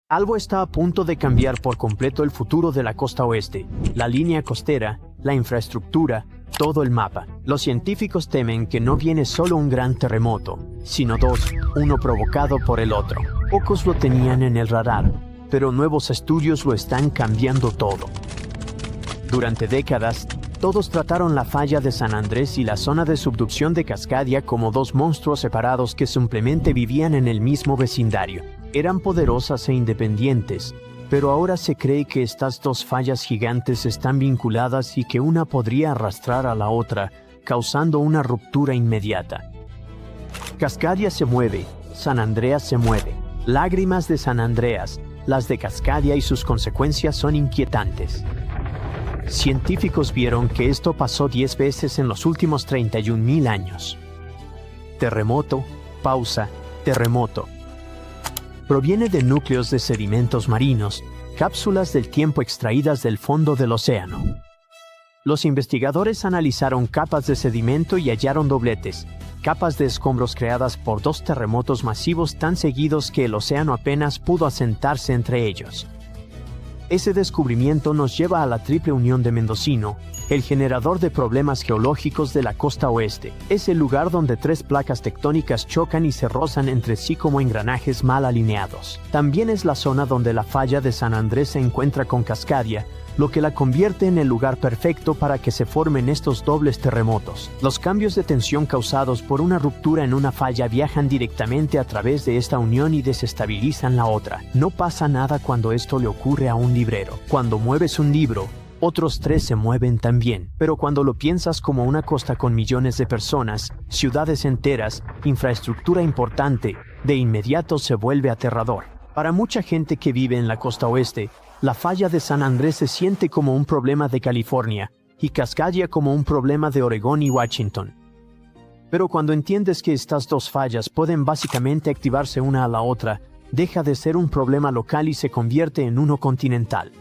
Algo está a punto de cambiar por completo el futuro de la costa oeste, la línea costera, la infraestructura, todo el mapa. Los científicos temen que no viene solo un gran terremoto, sino dos, uno provocado por el otro. Pocos lo tenían en el radar, pero nuevos estudios lo están cambiando todo. Durante décadas, todos trataron la falla de San Andrés y la zona de subducción de Cascadia como dos monstruos separados que simplemente vivían en el mismo vecindario. Eran poderosas e independientes, pero ahora se cree que estas dos fallas gigantes están vinculadas y que una podría arrastrar a la otra, causando una ruptura inmediata. Cascadia se mueve, San Andreas se mueve. Lágrimas de San Andreas, las de Cascadia y sus consecuencias son inquietantes. Científicos vieron que esto pasó 10 veces en los últimos 31.000 años. Terremoto, pausa, terremoto. Proviene de núcleos de sedimentos marinos, cápsulas del tiempo extraídas del fondo del océano. Los investigadores analizaron capas de sedimento y hallaron dobletes, capas de escombros creadas por dos terremotos masivos tan seguidos que el océano apenas pudo asentarse entre ellos. Ese descubrimiento nos lleva a la triple unión de Mendocino, el generador de problemas geológicos de la costa oeste. Es el lugar donde tres placas tectónicas chocan y se rozan entre sí como engranajes mal alineados. También es la zona donde la falla de San Andrés se encuentra con Cascadia, lo que la convierte en el lugar perfecto para que se formen estos dobles terremotos. Los cambios de tensión causados por una ruptura en una falla viajan directamente a través de esta unión y desestabilizan la otra. No pasa nada cuando esto le ocurre a un librero. Cuando mueves un libro, otros tres se mueven también. Pero cuando lo piensas como una costa con millones de personas, ciudades enteras, infraestructura importante, de inmediato se vuelve aterrador. Para mucha gente que vive en la costa oeste, la falla de San Andrés se siente como un problema de California y Cascadia como un problema de Oregón y Washington. Pero cuando entiendes que estas dos fallas pueden básicamente activarse una a la otra, deja de ser un problema local y se convierte en uno continental.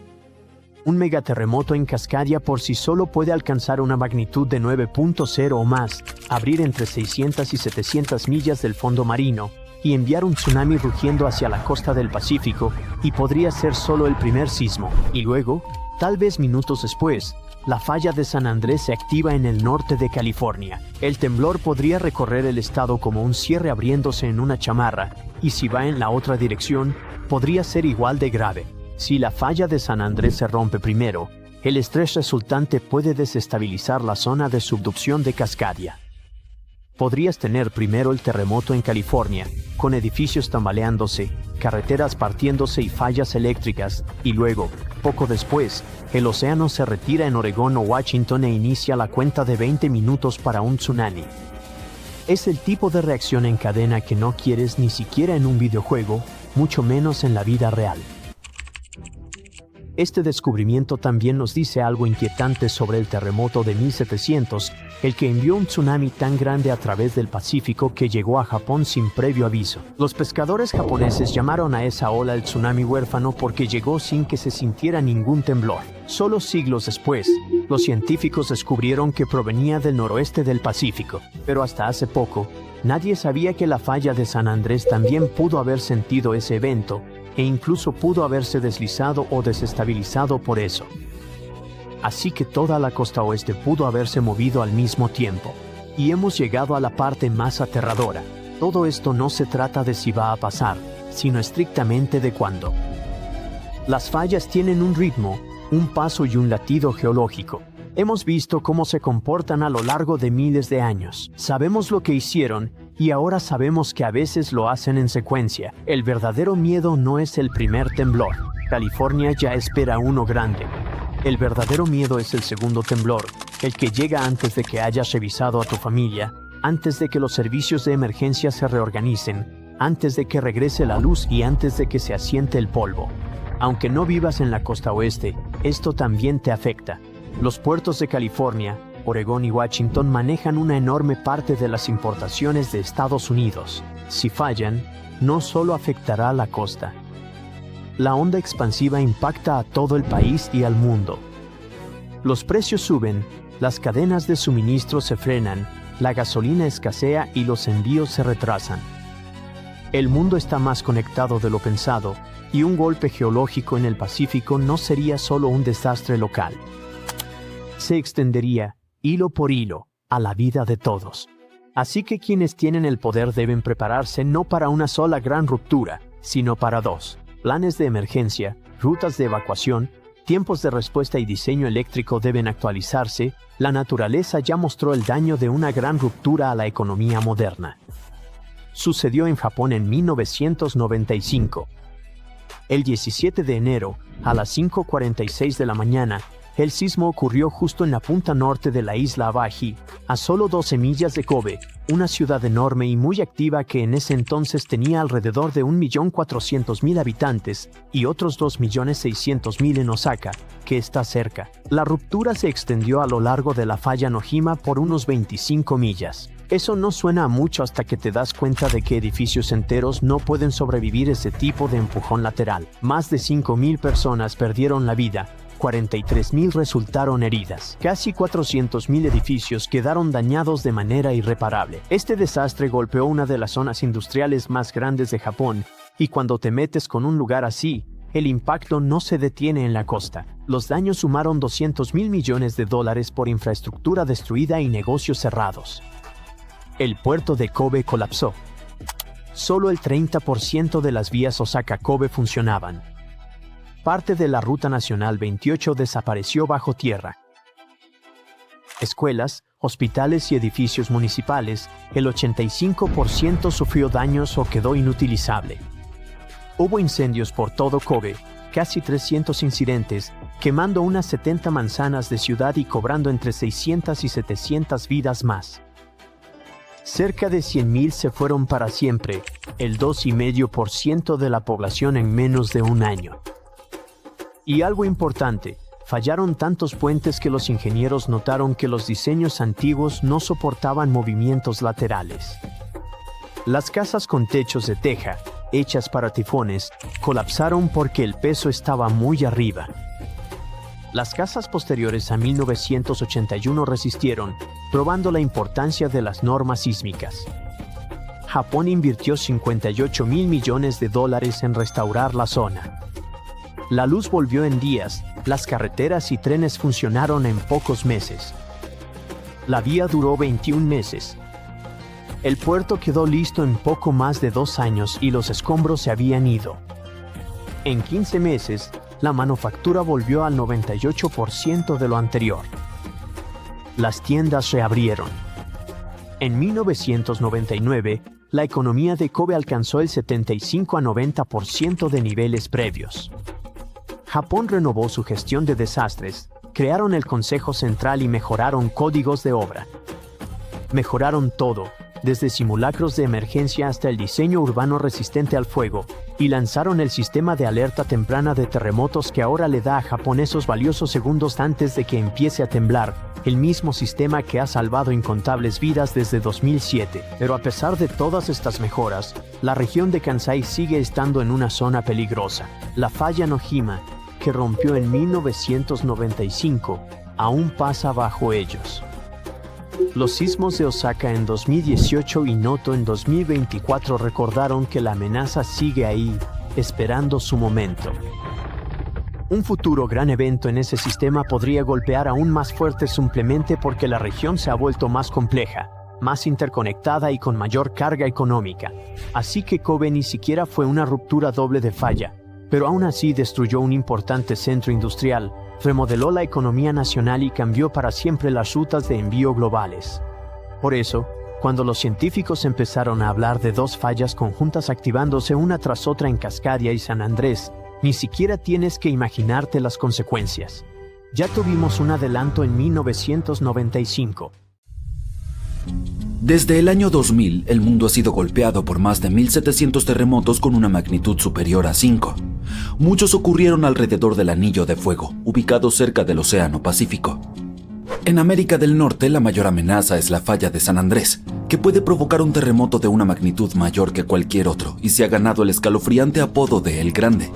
Un megaterremoto en Cascadia por sí solo puede alcanzar una magnitud de 9.0 o más, abrir entre 600 y 700 millas del fondo marino, y enviar un tsunami rugiendo hacia la costa del Pacífico, y podría ser solo el primer sismo. Y luego, tal vez minutos después, la falla de San Andrés se activa en el norte de California. El temblor podría recorrer el estado como un cierre abriéndose en una chamarra, y si va en la otra dirección, podría ser igual de grave. Si la falla de San Andrés se rompe primero, el estrés resultante puede desestabilizar la zona de subducción de Cascadia. Podrías tener primero el terremoto en California, con edificios tambaleándose, carreteras partiéndose y fallas eléctricas, y luego, poco después, el océano se retira en Oregón o Washington e inicia la cuenta de 20 minutos para un tsunami. Es el tipo de reacción en cadena que no quieres ni siquiera en un videojuego, mucho menos en la vida real. Este descubrimiento también nos dice algo inquietante sobre el terremoto de 1700, el que envió un tsunami tan grande a través del Pacífico que llegó a Japón sin previo aviso. Los pescadores japoneses llamaron a esa ola el tsunami huérfano porque llegó sin que se sintiera ningún temblor. Solo siglos después, los científicos descubrieron que provenía del noroeste del Pacífico, pero hasta hace poco, nadie sabía que la falla de San Andrés también pudo haber sentido ese evento, e incluso pudo haberse deslizado o desestabilizado por eso. Así que toda la costa oeste pudo haberse movido al mismo tiempo. Y hemos llegado a la parte más aterradora. Todo esto no se trata de si va a pasar, sino estrictamente de cuándo. Las fallas tienen un ritmo, un paso y un latido geológico. Hemos visto cómo se comportan a lo largo de miles de años. Sabemos lo que hicieron, y ahora sabemos que a veces lo hacen en secuencia. El verdadero miedo no es el primer temblor. California ya espera uno grande. El verdadero miedo es el segundo temblor, el que llega antes de que hayas revisado a tu familia, antes de que los servicios de emergencia se reorganicen, antes de que regrese la luz y antes de que se asiente el polvo. Aunque no vivas en la costa oeste, esto también te afecta. Los puertos de California, Oregón y Washington manejan una enorme parte de las importaciones de Estados Unidos. Si fallan, no solo afectará a la costa. La onda expansiva impacta a todo el país y al mundo. Los precios suben, las cadenas de suministro se frenan, la gasolina escasea y los envíos se retrasan. El mundo está más conectado de lo pensado, y un golpe geológico en el Pacífico no sería solo un desastre local. Se extendería, hilo por hilo, a la vida de todos. Así que quienes tienen el poder deben prepararse no para una sola gran ruptura, sino para dos: planes de emergencia, rutas de evacuación, tiempos de respuesta y diseño eléctrico deben actualizarse. La naturaleza ya mostró el daño de una gran ruptura a la economía moderna. Sucedió en Japón en 1995. El 17 de enero, a las 5:46 de la mañana, el sismo ocurrió justo en la punta norte de la isla Awaji, a solo 12 millas de Kobe, una ciudad enorme y muy activa que en ese entonces tenía alrededor de 1.400.000 habitantes y otros 2.600.000 en Osaka, que está cerca. La ruptura se extendió a lo largo de la falla Nojima por unos 25 millas. Eso no suena a mucho hasta que te das cuenta de que edificios enteros no pueden sobrevivir ese tipo de empujón lateral. Más de 5.000 personas perdieron la vida. 43.000 resultaron heridas. Casi 400.000 edificios quedaron dañados de manera irreparable. Este desastre golpeó una de las zonas industriales más grandes de Japón, y cuando te metes con un lugar así, el impacto no se detiene en la costa. Los daños sumaron $200.000 millones por infraestructura destruida y negocios cerrados. El puerto de Kobe colapsó. Solo el 30% de las vías Osaka-Kobe funcionaban. Parte de la Ruta Nacional 28 desapareció bajo tierra. Escuelas, hospitales y edificios municipales, el 85% sufrió daños o quedó inutilizable. Hubo incendios por todo Kobe, casi 300 incidentes, quemando unas 70 manzanas de ciudad y cobrando entre 600 y 700 vidas más. Cerca de 100.000 se fueron para siempre, el 2,5% de la población en menos de un año. Y algo importante, fallaron tantos puentes que los ingenieros notaron que los diseños antiguos no soportaban movimientos laterales. Las casas con techos de teja, hechas para tifones, colapsaron porque el peso estaba muy arriba. Las casas posteriores a 1981 resistieron, probando la importancia de las normas sísmicas. Japón invirtió $58.000 millones en restaurar la zona. La luz volvió en días, las carreteras y trenes funcionaron en pocos meses. La vía duró 21 meses. El puerto quedó listo en poco más de 2 años y los escombros se habían ido. En 15 meses, la manufactura volvió al 98% de lo anterior. Las tiendas reabrieron. En 1999, la economía de Kobe alcanzó el 75 a 90% de niveles previos. Japón renovó su gestión de desastres, crearon el Consejo Central y mejoraron códigos de obra. Mejoraron todo, desde simulacros de emergencia hasta el diseño urbano resistente al fuego, y lanzaron el sistema de alerta temprana de terremotos que ahora le da a Japón esos valiosos segundos antes de que empiece a temblar, el mismo sistema que ha salvado incontables vidas desde 2007. Pero a pesar de todas estas mejoras, la región de Kansai sigue estando en una zona peligrosa. La falla Nojima, que rompió en 1995, aún pasa bajo ellos. Los sismos de Osaka en 2018 y Noto en 2024 recordaron que la amenaza sigue ahí, esperando su momento. Un futuro gran evento en ese sistema podría golpear aún más fuerte simplemente porque la región se ha vuelto más compleja, más interconectada y con mayor carga económica. Así que Kobe ni siquiera fue una ruptura doble de falla, pero aún así destruyó un importante centro industrial, remodeló la economía nacional y cambió para siempre las rutas de envío globales. Por eso, cuando los científicos empezaron a hablar de 2 fallas conjuntas activándose una tras otra en Cascadia y San Andrés, ni siquiera tienes que imaginarte las consecuencias. Ya tuvimos un adelanto en 1995. Desde el año 2000, el mundo ha sido golpeado por más de 1.700 terremotos con una magnitud superior a 5. Muchos ocurrieron alrededor del Anillo de Fuego, ubicado cerca del Océano Pacífico. En América del Norte, la mayor amenaza es la falla de San Andrés, que puede provocar un terremoto de una magnitud mayor que cualquier otro y se ha ganado el escalofriante apodo de El Grande.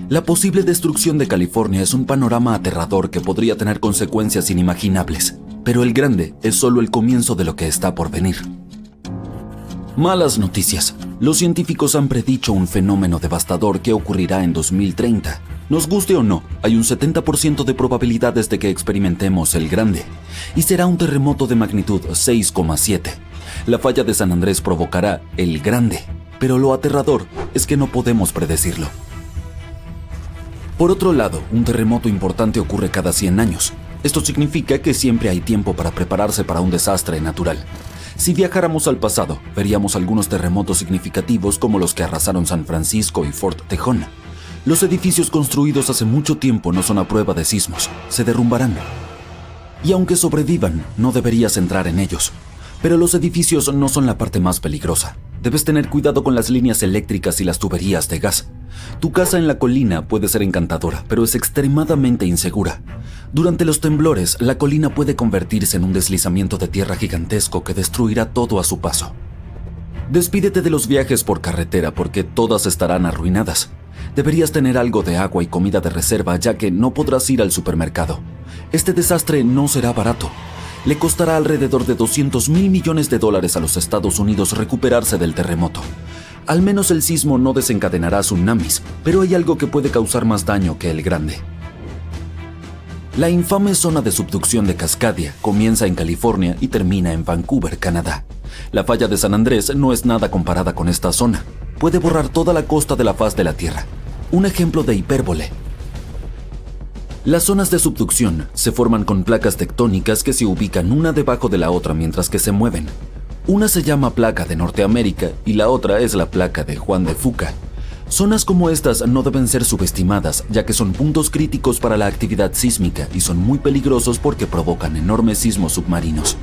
La posible destrucción de California es un panorama aterrador que podría tener consecuencias inimaginables, pero El Grande es solo el comienzo de lo que está por venir. Malas noticias. Los científicos han predicho un fenómeno devastador que ocurrirá en 2030. Nos guste o no, hay un 70% de probabilidades de que experimentemos el Grande, y será un terremoto de magnitud 6,7. La falla de San Andrés provocará el Grande, pero lo aterrador es que no podemos predecirlo. Por otro lado, un terremoto importante ocurre cada 100 años. Esto significa que siempre hay tiempo para prepararse para un desastre natural. Si viajáramos al pasado, veríamos algunos terremotos significativos como los que arrasaron San Francisco y Fort Tejón. Los edificios construidos hace mucho tiempo no son a prueba de sismos, se derrumbarán. Y aunque sobrevivan, no deberías entrar en ellos. Pero los edificios no son la parte más peligrosa. Debes tener cuidado con las líneas eléctricas y las tuberías de gas. Tu casa en la colina puede ser encantadora, pero es extremadamente insegura. Durante los temblores, la colina puede convertirse en un deslizamiento de tierra gigantesco que destruirá todo a su paso. Despídete de los viajes por carretera porque todas estarán arruinadas. Deberías tener algo de agua y comida de reserva ya que no podrás ir al supermercado. Este desastre no será barato. Le costará alrededor de $200 mil millones a los Estados Unidos recuperarse del terremoto. Al menos el sismo no desencadenará tsunamis, pero hay algo que puede causar más daño que el Grande. La infame zona de subducción de Cascadia comienza en California y termina en Vancouver, Canadá. La falla de San Andrés no es nada comparada con esta zona. Puede borrar toda la costa de la faz de la Tierra. Un ejemplo de hipérbole. Las zonas de subducción se forman con placas tectónicas que se ubican una debajo de la otra mientras que se mueven. Una se llama placa de Norteamérica y la otra es la placa de Juan de Fuca. Zonas como estas no deben ser subestimadas, ya que son puntos críticos para la actividad sísmica y son muy peligrosos porque provocan enormes sismos submarinos.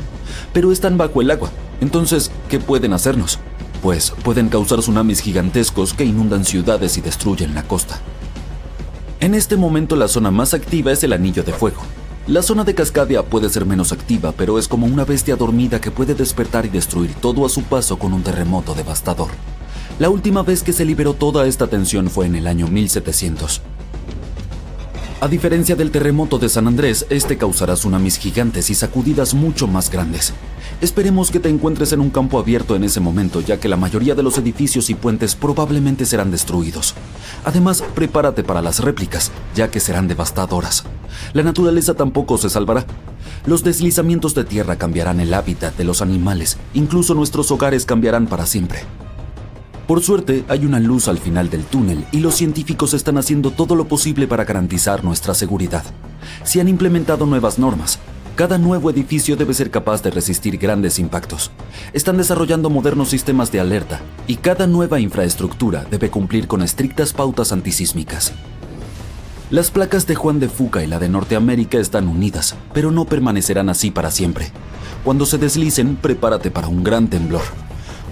Pero están bajo el agua, entonces, ¿qué pueden hacernos? Pues pueden causar tsunamis gigantescos que inundan ciudades y destruyen la costa. En este momento la zona más activa es el Anillo de Fuego. La zona de Cascadia puede ser menos activa, pero es como una bestia dormida que puede despertar y destruir todo a su paso con un terremoto devastador. La última vez que se liberó toda esta tensión fue en el año 1700. A diferencia del terremoto de San Andrés, este causará tsunamis gigantes y sacudidas mucho más grandes. Esperemos que te encuentres en un campo abierto en ese momento, ya que la mayoría de los edificios y puentes probablemente serán destruidos. Además, prepárate para las réplicas, ya que serán devastadoras. La naturaleza tampoco se salvará. Los deslizamientos de tierra cambiarán el hábitat de los animales, incluso nuestros hogares cambiarán para siempre. Por suerte, hay una luz al final del túnel y los científicos están haciendo todo lo posible para garantizar nuestra seguridad. Se han implementado nuevas normas. Cada nuevo edificio debe ser capaz de resistir grandes impactos. Están desarrollando modernos sistemas de alerta y cada nueva infraestructura debe cumplir con estrictas pautas antisísmicas. Las placas de Juan de Fuca y la de Norteamérica están unidas, pero no permanecerán así para siempre. Cuando se deslicen, prepárate para un gran temblor.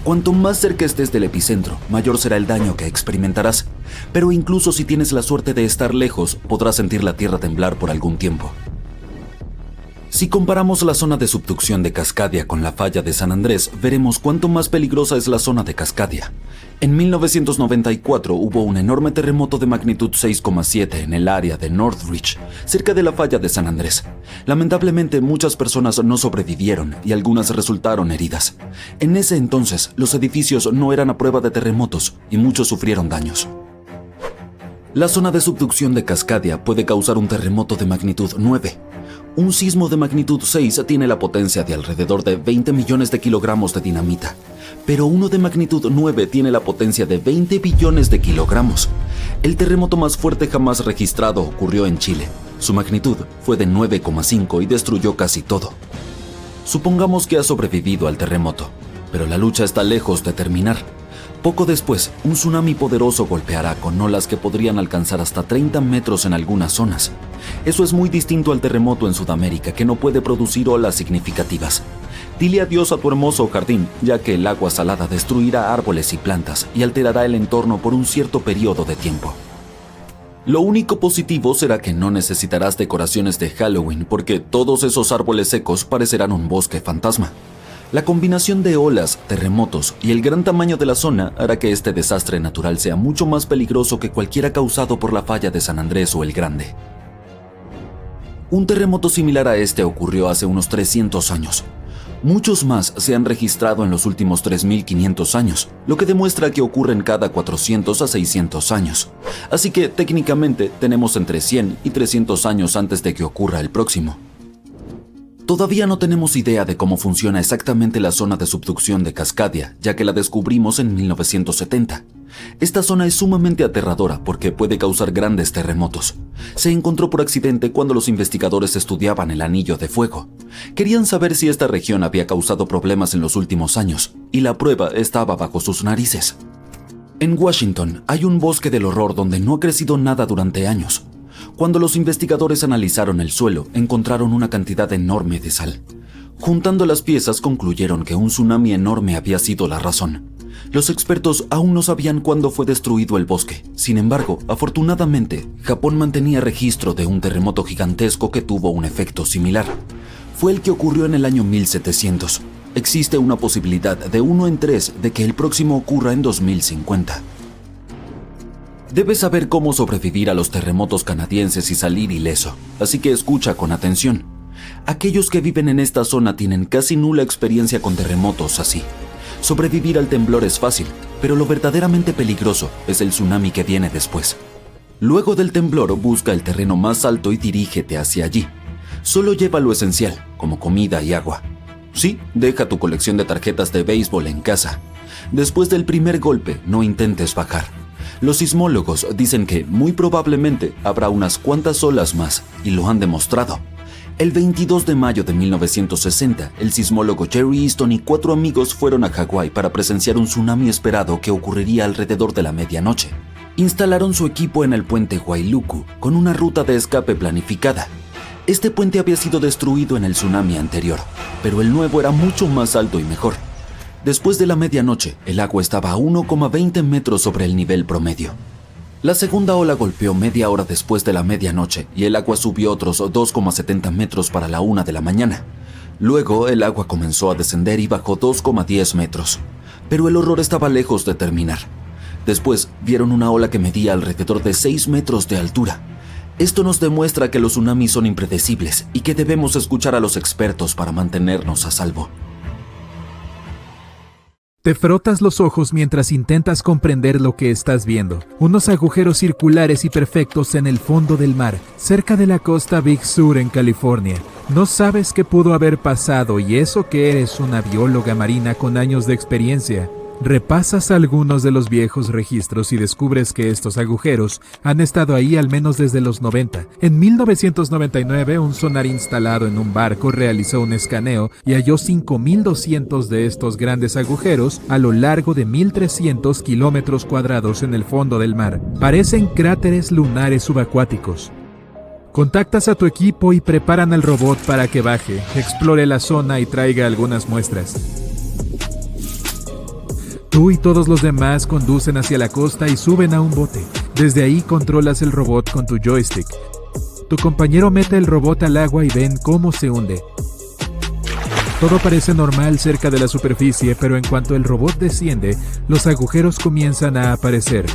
Cuanto más cerca estés del epicentro, mayor será el daño que experimentarás, pero incluso si tienes la suerte de estar lejos, podrás sentir la tierra temblar por algún tiempo. Si comparamos la zona de subducción de Cascadia con la falla de San Andrés, veremos cuánto más peligrosa es la zona de Cascadia. En 1994 hubo un enorme terremoto de magnitud 6,7 en el área de Northridge, cerca de la falla de San Andrés. Lamentablemente, muchas personas no sobrevivieron y algunas resultaron heridas. En ese entonces, los edificios no eran a prueba de terremotos y muchos sufrieron daños. La zona de subducción de Cascadia puede causar un terremoto de magnitud 9. Un sismo de magnitud 6 tiene la potencia de alrededor de 20 millones de kilogramos de dinamita, pero uno de magnitud 9 tiene la potencia de 20 billones de kilogramos. El terremoto más fuerte jamás registrado ocurrió en Chile. Su magnitud fue de 9,5 y destruyó casi todo. Supongamos que has sobrevivido al terremoto, pero la lucha está lejos de terminar. Poco después, un tsunami poderoso golpeará con olas que podrían alcanzar hasta 30 metros en algunas zonas. Eso es muy distinto al terremoto en Sudamérica, que no puede producir olas significativas. Dile adiós a tu hermoso jardín, ya que el agua salada destruirá árboles y plantas y alterará el entorno por un cierto periodo de tiempo. Lo único positivo será que no necesitarás decoraciones de Halloween, porque todos esos árboles secos parecerán un bosque fantasma. La combinación de olas, terremotos y el gran tamaño de la zona hará que este desastre natural sea mucho más peligroso que cualquiera causado por la falla de San Andrés o el Grande. Un terremoto similar a este ocurrió hace unos 300 años. Muchos más se han registrado en los últimos 3.500 años, lo que demuestra que ocurren cada 400 a 600 años. Así que técnicamente tenemos entre 100 y 300 años antes de que ocurra el próximo. Todavía no tenemos idea de cómo funciona exactamente la zona de subducción de Cascadia, ya que la descubrimos en 1970. Esta zona es sumamente aterradora porque puede causar grandes terremotos. Se encontró por accidente cuando los investigadores estudiaban el Anillo de Fuego. Querían saber si esta región había causado problemas en los últimos años, y la prueba estaba bajo sus narices. En Washington hay un bosque del horror donde no ha crecido nada durante años. Cuando los investigadores analizaron el suelo, encontraron una cantidad enorme de sal. Juntando las piezas, concluyeron que un tsunami enorme había sido la razón. Los expertos aún no sabían cuándo fue destruido el bosque. Sin embargo, afortunadamente, Japón mantenía registro de un terremoto gigantesco que tuvo un efecto similar. Fue el que ocurrió en el año 1700. Existe una posibilidad de 1 en 3 de que el próximo ocurra en 2050. Debes saber cómo sobrevivir a los terremotos canadienses y salir ileso, así que escucha con atención. Aquellos que viven en esta zona tienen casi nula experiencia con terremotos así. Sobrevivir al temblor es fácil, pero lo verdaderamente peligroso es el tsunami que viene después. Luego del temblor, busca el terreno más alto y dirígete hacia allí. Solo lleva lo esencial, como comida y agua. Sí, deja tu colección de tarjetas de béisbol en casa. Después del primer golpe, no intentes bajar. Los sismólogos dicen que muy probablemente habrá unas cuantas olas más, y lo han demostrado. El 22 de mayo de 1960, el sismólogo Jerry Easton y 4 amigos fueron a Hawái para presenciar un tsunami esperado que ocurriría alrededor de la medianoche. Instalaron su equipo en el puente Wailuku, con una ruta de escape planificada. Este puente había sido destruido en el tsunami anterior, pero el nuevo era mucho más alto y mejor. Después de la medianoche, el agua estaba a 1,20 metros sobre el nivel promedio. La segunda ola golpeó media hora después de la medianoche y el agua subió otros 2,70 metros para la 1 de la mañana. Luego, el agua comenzó a descender y bajó 2,10 metros. Pero el horror estaba lejos de terminar. Después, vieron una ola que medía alrededor de 6 metros de altura. Esto nos demuestra que los tsunamis son impredecibles y que debemos escuchar a los expertos para mantenernos a salvo. Te frotas los ojos mientras intentas comprender lo que estás viendo. Unos agujeros circulares y perfectos en el fondo del mar, cerca de la costa Big Sur en California. No sabes qué pudo haber pasado y eso que eres una bióloga marina con años de experiencia. Repasas algunos de los viejos registros y descubres que estos agujeros han estado ahí al menos desde los 90. En 1999, un sonar instalado en un barco realizó un escaneo y halló 5.200 de estos grandes agujeros a lo largo de 1.300 kilómetros cuadrados en el fondo del mar. Parecen cráteres lunares subacuáticos. Contactas a tu equipo y preparan al robot para que baje, explore la zona y traiga algunas muestras. Tú y todos los demás conducen hacia la costa y suben a un bote. Desde ahí controlas el robot con tu joystick. Tu compañero mete el robot al agua y ven cómo se hunde. Todo parece normal cerca de la superficie, pero en cuanto el robot desciende, los agujeros comienzan a aparecer.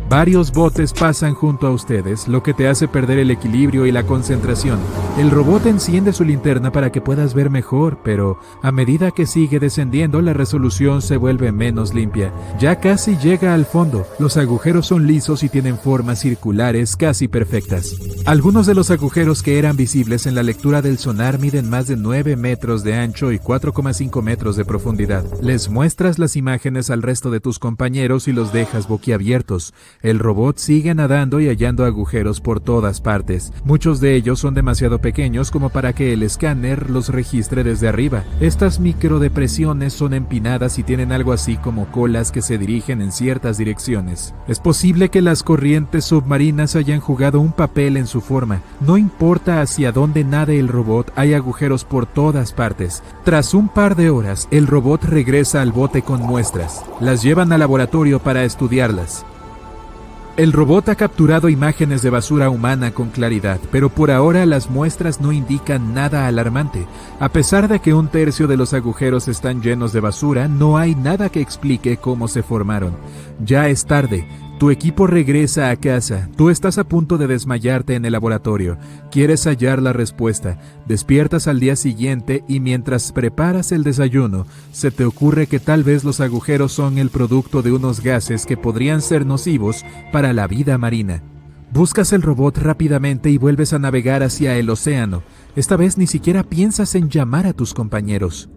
Varios botes pasan junto a ustedes, lo que te hace perder el equilibrio y la concentración. El robot enciende su linterna para que puedas ver mejor, pero a medida que sigue descendiendo, la resolución se vuelve menos limpia. Ya casi llega al fondo. Los agujeros son lisos y tienen formas circulares casi perfectas. Algunos de los agujeros que eran visibles en la lectura del sonar miden más de 9 metros de ancho y 4,5 metros de profundidad. Les muestras las imágenes al resto de tus compañeros y los dejas boquiabiertos. El robot sigue nadando y hallando agujeros por todas partes. Muchos de ellos son demasiado pequeños como para que el escáner los registre desde arriba. Estas microdepresiones son empinadas y tienen algo así como colas que se dirigen en ciertas direcciones. Es posible que las corrientes submarinas hayan jugado un papel en su forma. No importa hacia dónde nade el robot, hay agujeros por todas partes. Tras un par de horas, el robot regresa al bote con muestras. Las llevan al laboratorio para estudiarlas. El robot ha capturado imágenes de basura humana con claridad, pero por ahora las muestras no indican nada alarmante. A pesar de que 1/3 de los agujeros están llenos de basura, no hay nada que explique cómo se formaron. Ya es tarde. Tu equipo regresa a casa. Tú estás a punto de desmayarte en el laboratorio. Quieres hallar la respuesta. Despiertas al día siguiente y mientras preparas el desayuno, se te ocurre que tal vez los agujeros son el producto de unos gases que podrían ser nocivos para la vida marina. Buscas el robot rápidamente y vuelves a navegar hacia el océano. Esta vez ni siquiera piensas en llamar a tus compañeros.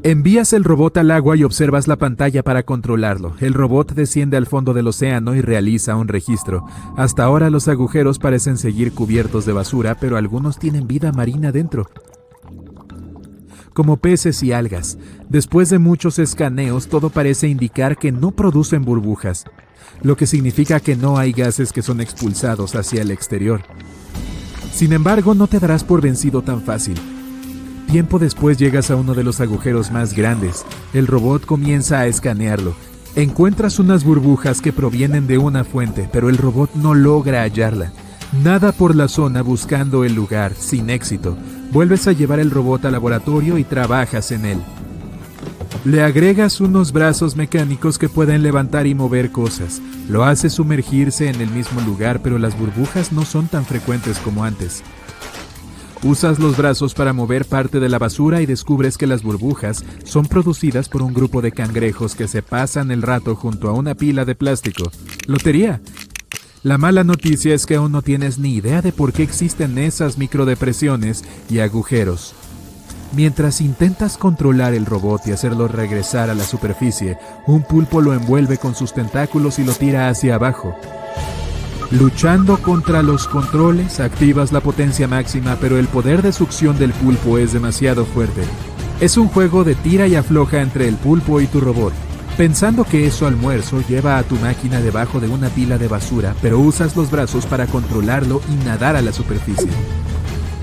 Envías el robot al agua y observas la pantalla para controlarlo. El robot desciende al fondo del océano y realiza un registro. Hasta ahora los agujeros parecen seguir cubiertos de basura, pero algunos tienen vida marina dentro, como peces y algas. Después de muchos escaneos, todo parece indicar que no producen burbujas, lo que significa que no hay gases que son expulsados hacia el exterior. Sin embargo, no te darás por vencido tan fácil. Tiempo después llegas a uno de los agujeros más grandes. El robot comienza a escanearlo. Encuentras unas burbujas que provienen de una fuente, pero el robot no logra hallarla. Nada por la zona buscando el lugar, sin éxito. Vuelves a llevar el robot al laboratorio y trabajas en él. Le agregas unos brazos mecánicos que pueden levantar y mover cosas. Lo haces sumergirse en el mismo lugar, pero las burbujas no son tan frecuentes como antes. Usas los brazos para mover parte de la basura y descubres que las burbujas son producidas por un grupo de cangrejos que se pasan el rato junto a una pila de plástico. ¡Lotería! La mala noticia es que aún no tienes ni idea de por qué existen esas microdepresiones y agujeros. Mientras intentas controlar el robot y hacerlo regresar a la superficie, un pulpo lo envuelve con sus tentáculos y lo tira hacia abajo. Luchando contra los controles, activas la potencia máxima, pero el poder de succión del pulpo es demasiado fuerte. Es un juego de tira y afloja entre el pulpo y tu robot. Pensando que es su almuerzo, lleva a tu máquina debajo de una pila de basura, pero usas los brazos para controlarlo y nadar a la superficie.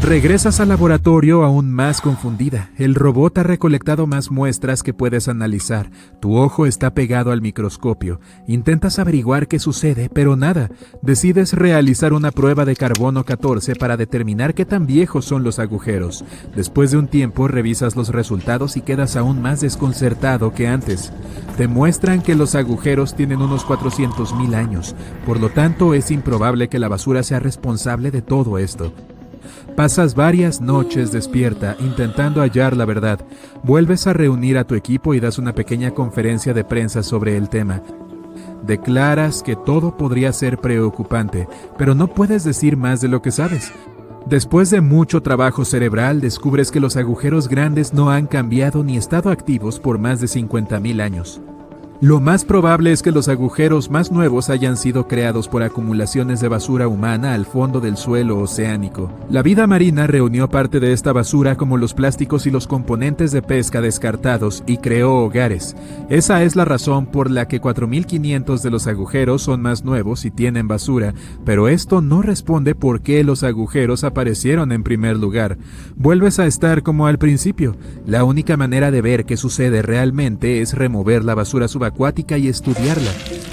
Regresas al laboratorio aún más confundida. El robot ha recolectado más muestras que puedes analizar. Tu ojo está pegado al microscopio. Intentas averiguar qué sucede, pero nada. Decides realizar una prueba de carbono 14 para determinar qué tan viejos son los agujeros. Después de un tiempo, revisas los resultados y quedas aún más desconcertado que antes. Te muestran que los agujeros tienen unos 400,000 años. Por lo tanto, es improbable que la basura sea responsable de todo esto. Pasas varias noches despierta intentando hallar la verdad. Vuelves a reunir a tu equipo y das una pequeña conferencia de prensa sobre el tema. Declaras que todo podría ser preocupante, pero no puedes decir más de lo que sabes. Después de mucho trabajo cerebral, descubres que los agujeros grandes no han cambiado ni estado activos por más de 50,000 años. Lo más probable es que los agujeros más nuevos hayan sido creados por acumulaciones de basura humana al fondo del suelo oceánico. La vida marina reunió parte de esta basura como los plásticos y los componentes de pesca descartados y creó hogares. Esa es la razón por la que 4,500 de los agujeros son más nuevos y tienen basura, pero esto no responde por qué los agujeros aparecieron en primer lugar. Vuelves a estar como al principio. La única manera de ver qué sucede realmente es remover la basura subacuática y estudiarla.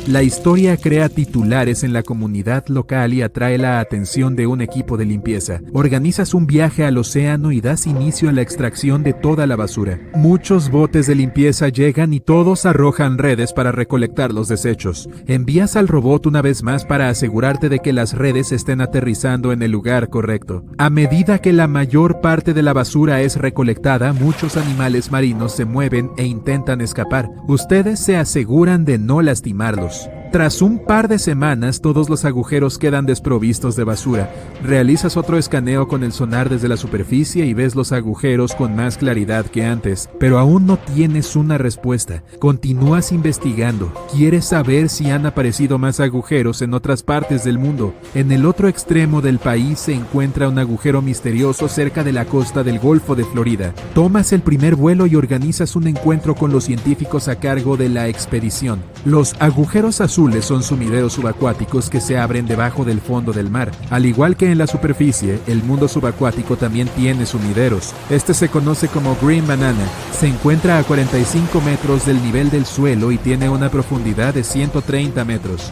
La historia crea titulares en la comunidad local y atrae la atención de un equipo de limpieza. Organizas un viaje al océano y das inicio a la extracción de toda la basura. Muchos botes de limpieza llegan y todos arrojan redes para recolectar los desechos. Envías al robot una vez más para asegurarte de que las redes estén aterrizando en el lugar correcto. A medida que la mayor parte de la basura es recolectada, muchos animales marinos se mueven e intentan escapar. Ustedes se aseguran de no lastimarlos. Tras un par de semanas, todos los agujeros quedan desprovistos de basura. Realizas otro escaneo con el sonar desde la superficie y ves los agujeros con más claridad que antes, pero aún no tienes una respuesta. Continúas investigando. Quieres saber si han aparecido más agujeros en otras partes del mundo. En el otro extremo del país se encuentra un agujero misterioso cerca de la costa del Golfo de Florida. Tomas el primer vuelo y organizas un encuentro con los científicos a cargo de la expedición. Los agujeros azules son sumideros subacuáticos que se abren debajo del fondo del mar. Al igual que en la superficie, el mundo subacuático también tiene sumideros. Este se conoce como Green Banana. Se encuentra a 45 metros del nivel del suelo y tiene una profundidad de 130 metros.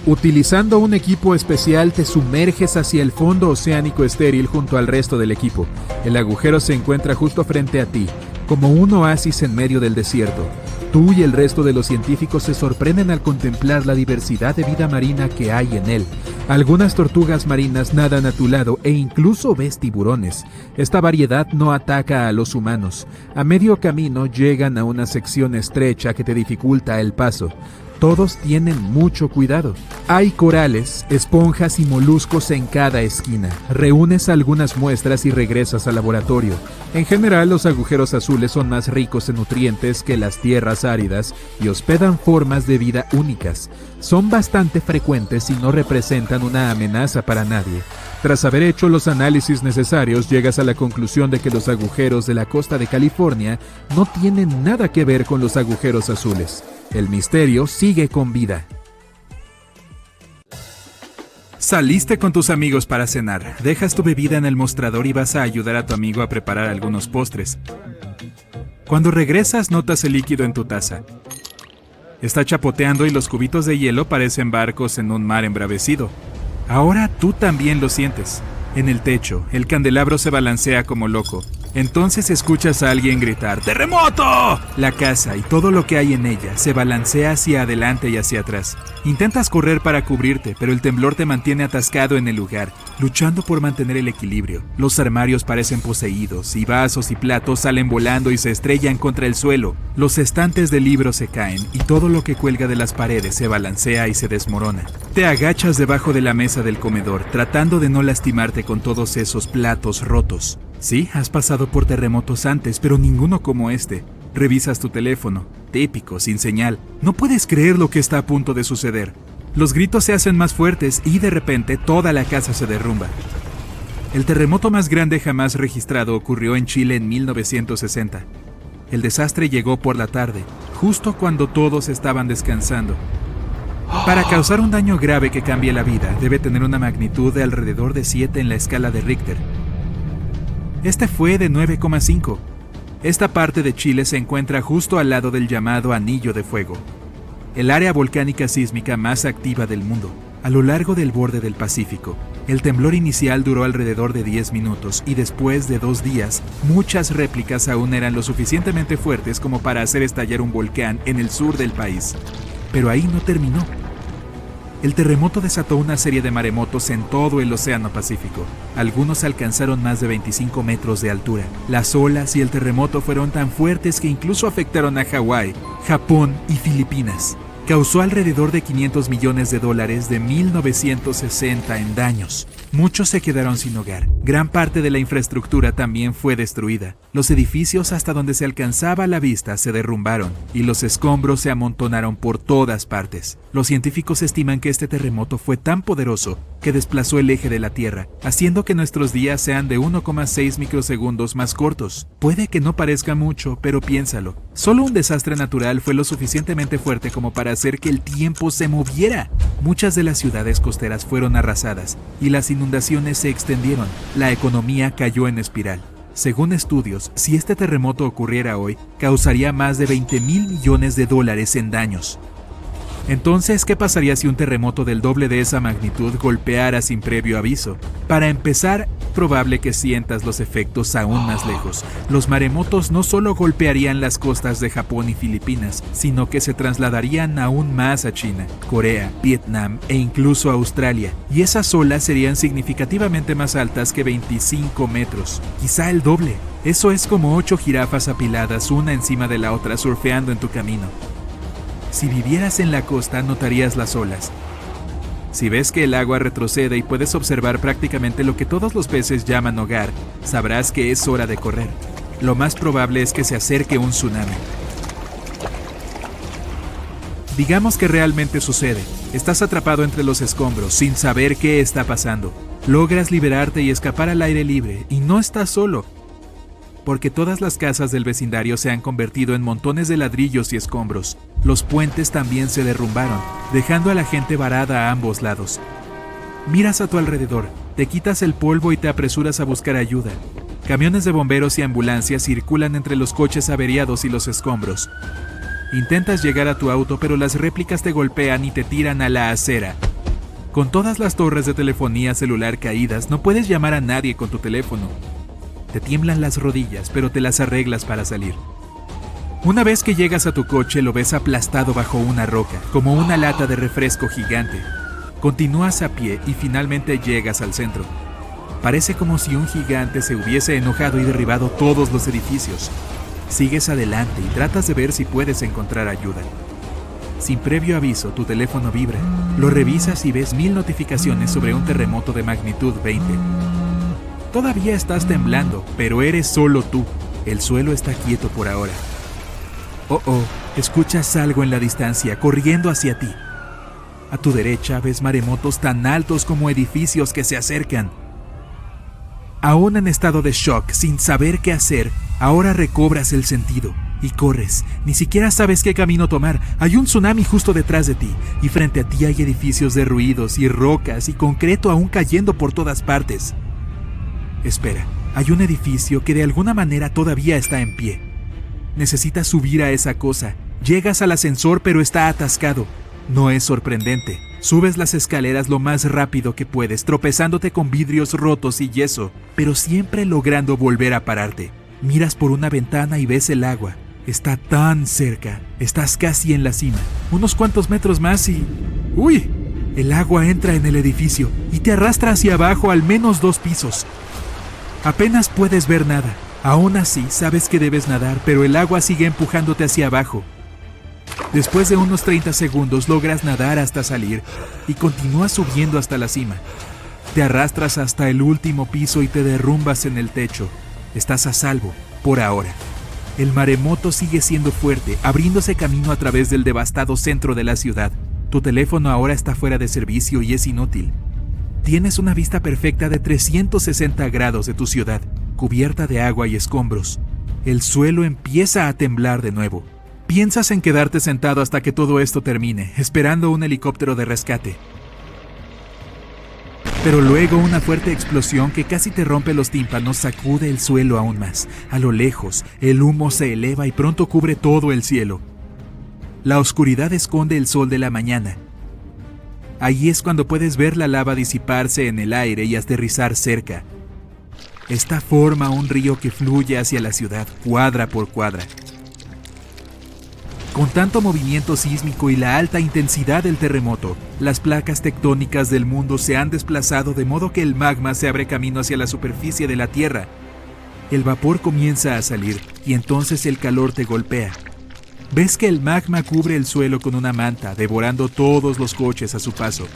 Utilizando un equipo especial, te sumerges hacia el fondo oceánico estéril junto al resto del equipo. El agujero se encuentra justo frente a ti, como un oasis en medio del desierto. Tú y el resto de los científicos se sorprenden al contemplar la diversidad de vida marina que hay en él. Algunas tortugas marinas nadan a tu lado e incluso ves tiburones. Esta variedad no ataca a los humanos. A medio camino llegan a una sección estrecha que te dificulta el paso. Todos tienen mucho cuidado. Hay corales, esponjas y moluscos en cada esquina. Reúnes algunas muestras y regresas al laboratorio. En general, los agujeros azules son más ricos en nutrientes que las tierras áridas y hospedan formas de vida únicas. Son bastante frecuentes y no representan una amenaza para nadie. Tras haber hecho los análisis necesarios, llegas a la conclusión de que los agujeros de la costa de California no tienen nada que ver con los agujeros azules. El misterio sigue con vida. Saliste con tus amigos para cenar. Dejas tu bebida en el mostrador y vas a ayudar a tu amigo a preparar algunos postres. Cuando regresas, notas el líquido en tu taza. Está chapoteando y los cubitos de hielo parecen barcos en un mar embravecido. Ahora tú también lo sientes. En el techo, el candelabro se balancea como loco. Entonces escuchas a alguien gritar ¡Terremoto! La casa y todo lo que hay en ella se balancea hacia adelante y hacia atrás. Intentas correr para cubrirte, pero el temblor te mantiene atascado en el lugar, luchando por mantener el equilibrio. Los armarios parecen poseídos, y vasos y platos salen volando y se estrellan contra el suelo. Los estantes de libros se caen, y todo lo que cuelga de las paredes se balancea y se desmorona. Te agachas debajo de la mesa del comedor, tratando de no lastimarte con todos esos platos rotos. Sí, has pasado por terremotos antes, pero ninguno como este. Revisas tu teléfono. Típico, sin señal. No puedes creer lo que está a punto de suceder. Los gritos se hacen más fuertes y de repente toda la casa se derrumba. El terremoto más grande jamás registrado ocurrió en Chile en 1960. El desastre llegó por la tarde, justo cuando todos estaban descansando. Para causar un daño grave que cambie la vida, debe tener una magnitud de alrededor de 7 en la escala de Richter. Este fue de 9,5. Esta parte de Chile se encuentra justo al lado del llamado Anillo de Fuego, el área volcánica sísmica más activa del mundo, a lo largo del borde del Pacífico. El temblor inicial duró alrededor de 10 minutos y después de 2 días, muchas réplicas aún eran lo suficientemente fuertes como para hacer estallar un volcán en el sur del país. Pero ahí no terminó. El terremoto desató una serie de maremotos en todo el Océano Pacífico. Algunos alcanzaron más de 25 metros de altura. Las olas y el terremoto fueron tan fuertes que incluso afectaron a Hawái, Japón y Filipinas. Causó alrededor de $500 millones de 1960 en daños. Muchos se quedaron sin hogar. Gran parte de la infraestructura también fue destruida. Los edificios hasta donde se alcanzaba la vista se derrumbaron y los escombros se amontonaron por todas partes. Los científicos estiman que este terremoto fue tan poderoso que desplazó el eje de la Tierra, haciendo que nuestros días sean de 1,6 microsegundos más cortos. Puede que no parezca mucho, pero piénsalo. Solo un desastre natural fue lo suficientemente fuerte como para hacer que el tiempo se moviera. Muchas de las ciudades costeras fueron arrasadas y las inundaciones se extendieron. La economía cayó en espiral. Según estudios, si este terremoto ocurriera hoy, causaría más de $20,000 millones en daños. Entonces, ¿qué pasaría si un terremoto del doble de esa magnitud golpeara sin previo aviso? Para empezar, probable que sientas los efectos aún más lejos. Los maremotos no solo golpearían las costas de Japón y Filipinas, sino que se trasladarían aún más a China, Corea, Vietnam e incluso a Australia. Y esas olas serían significativamente más altas que 25 metros, quizá el doble. Eso es como 8 jirafas apiladas una encima de la otra surfeando en tu camino. Si vivieras en la costa, notarías las olas. Si ves que el agua retrocede y puedes observar prácticamente lo que todos los peces llaman hogar, sabrás que es hora de correr. Lo más probable es que se acerque un tsunami. Digamos que realmente sucede. Estás atrapado entre los escombros, sin saber qué está pasando. Logras liberarte y escapar al aire libre, y no estás solo, porque todas las casas del vecindario se han convertido en montones de ladrillos y escombros. Los puentes también se derrumbaron, dejando a la gente varada a ambos lados. Miras a tu alrededor, te quitas el polvo y te apresuras a buscar ayuda. Camiones de bomberos y ambulancias circulan entre los coches averiados y los escombros. Intentas llegar a tu auto, pero las réplicas te golpean y te tiran a la acera. Con todas las torres de telefonía celular caídas, no puedes llamar a nadie con tu teléfono. Te tiemblan las rodillas, pero te las arreglas para salir. Una vez que llegas a tu coche, lo ves aplastado bajo una roca, como una lata de refresco gigante. Continúas a pie y finalmente llegas al centro. Parece como si un gigante se hubiese enojado y derribado todos los edificios. Sigues adelante y tratas de ver si puedes encontrar ayuda. Sin previo aviso, tu teléfono vibra. Lo revisas y ves 1000 notificaciones sobre un terremoto de magnitud 20. Todavía estás temblando, pero eres solo tú. El suelo está quieto por ahora. Escuchas algo en la distancia, corriendo hacia ti. A tu derecha ves maremotos tan altos como edificios que se acercan. Aún en estado de shock, sin saber qué hacer, ahora recobras el sentido y corres. Ni siquiera sabes qué camino tomar. Hay un tsunami justo detrás de ti y frente a ti hay edificios derruidos y rocas y concreto aún cayendo por todas partes. Espera, hay un edificio que de alguna manera todavía está en pie. Necesitas subir a esa cosa. Llegas al ascensor, pero está atascado. No es sorprendente. Subes las escaleras lo más rápido que puedes, tropezándote con vidrios rotos y yeso, pero siempre logrando volver a pararte. Miras por una ventana y ves el agua. Está tan cerca. Estás casi en la cima. Unos cuantos metros más y... ¡Uy! El agua entra en el edificio y te arrastra hacia abajo al menos 2 pisos. Apenas puedes ver nada. Aún así, sabes que debes nadar, pero el agua sigue empujándote hacia abajo. Después de unos 30 segundos logras nadar hasta salir y continúas subiendo hasta la cima. Te arrastras hasta el último piso y te derrumbas en el techo. Estás a salvo, por ahora. El maremoto sigue siendo fuerte, abriéndose camino a través del devastado centro de la ciudad. Tu teléfono ahora está fuera de servicio y es inútil. Tienes una vista perfecta de 360 grados de tu ciudad, cubierta de agua y escombros. El suelo empieza a temblar de nuevo. Piensas en quedarte sentado hasta que todo esto termine, esperando un helicóptero de rescate. Pero luego una fuerte explosión que casi te rompe los tímpanos sacude el suelo aún más. A lo lejos, el humo se eleva y pronto cubre todo el cielo. La oscuridad esconde el sol de la mañana. Ahí es cuando puedes ver la lava disiparse en el aire y aterrizar cerca. Esta forma un río que fluye hacia la ciudad, cuadra por cuadra. Con tanto movimiento sísmico y la alta intensidad del terremoto, las placas tectónicas del mundo se han desplazado de modo que el magma se abre camino hacia la superficie de la Tierra. El vapor comienza a salir y entonces el calor te golpea. Ves que el magma cubre el suelo con una manta, devorando todos los coches a su paso.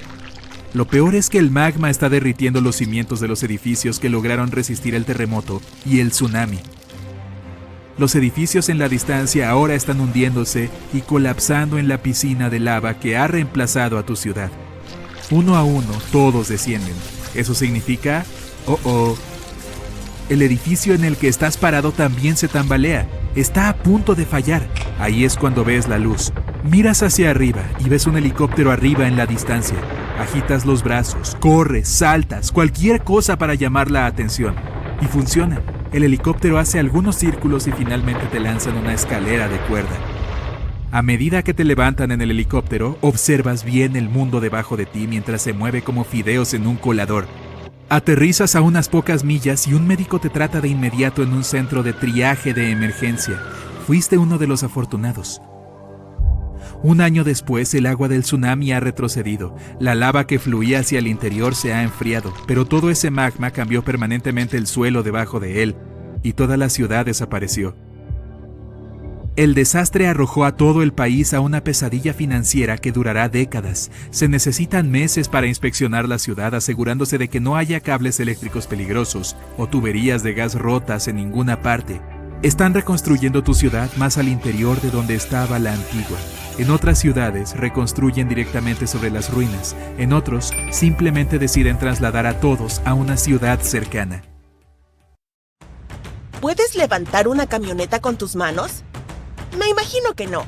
Lo peor es que el magma está derritiendo los cimientos de los edificios que lograron resistir el terremoto y el tsunami. Los edificios en la distancia ahora están hundiéndose y colapsando en la piscina de lava que ha reemplazado a tu ciudad. Uno a uno, todos descienden. Eso significa... El edificio en el que estás parado también se tambalea. Está a punto de fallar. Ahí es cuando ves la luz. Miras hacia arriba y ves un helicóptero arriba en la distancia. Agitas los brazos, corres, saltas, cualquier cosa para llamar la atención. Y funciona. El helicóptero hace algunos círculos y finalmente te lanzan una escalera de cuerda. A medida que te levantan en el helicóptero, observas bien el mundo debajo de ti mientras se mueve como fideos en un colador. Aterrizas a unas pocas millas y un médico te trata de inmediato en un centro de triaje de emergencia. Fuiste uno de los afortunados. Un año después, el agua del tsunami ha retrocedido. La lava que fluía hacia el interior se ha enfriado, pero todo ese magma cambió permanentemente el suelo debajo de él, y toda la ciudad desapareció. El desastre arrojó a todo el país a una pesadilla financiera que durará décadas. Se necesitan meses para inspeccionar la ciudad, asegurándose de que no haya cables eléctricos peligrosos o tuberías de gas rotas en ninguna parte. Están reconstruyendo tu ciudad más al interior de donde estaba la antigua. En otras ciudades reconstruyen directamente sobre las ruinas. En otros, simplemente deciden trasladar a todos a una ciudad cercana. ¿Puedes levantar una camioneta con tus manos? Me imagino que no.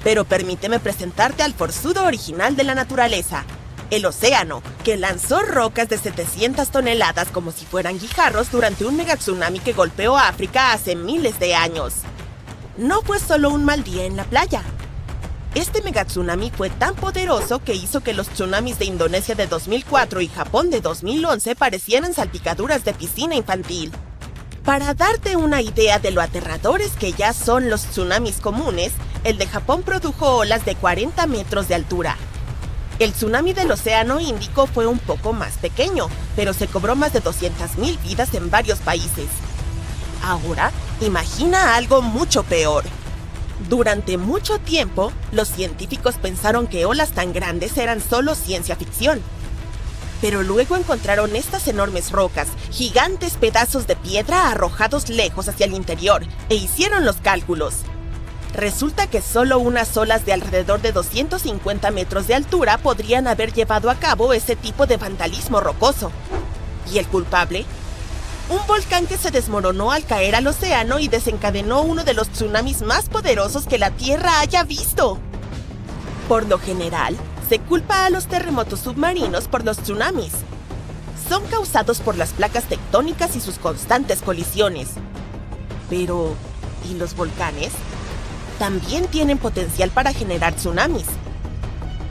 Pero permíteme presentarte al forzudo original de la naturaleza, el océano, que lanzó rocas de 700 toneladas como si fueran guijarros durante un megatsunami que golpeó a África hace miles de años. No fue solo un mal día en la playa. Este megatsunami fue tan poderoso que hizo que los tsunamis de Indonesia de 2004 y Japón de 2011 parecieran salpicaduras de piscina infantil. Para darte una idea de lo aterradores que ya son los tsunamis comunes, el de Japón produjo olas de 40 metros de altura. El tsunami del Océano Índico fue un poco más pequeño, pero se cobró más de 200.000 vidas en varios países. Ahora, imagina algo mucho peor. Durante mucho tiempo, los científicos pensaron que olas tan grandes eran solo ciencia ficción. Pero luego encontraron estas enormes rocas, gigantes pedazos de piedra arrojados lejos hacia el interior, e hicieron los cálculos. Resulta que solo unas olas de alrededor de 250 metros de altura podrían haber llevado a cabo ese tipo de vandalismo rocoso. ¿Y el culpable? Un volcán que se desmoronó al caer al océano y desencadenó uno de los tsunamis más poderosos que la Tierra haya visto. Por lo general, se culpa a los terremotos submarinos por los tsunamis. Son causados por las placas tectónicas y sus constantes colisiones. Pero, ¿y los volcanes? También tienen potencial para generar tsunamis.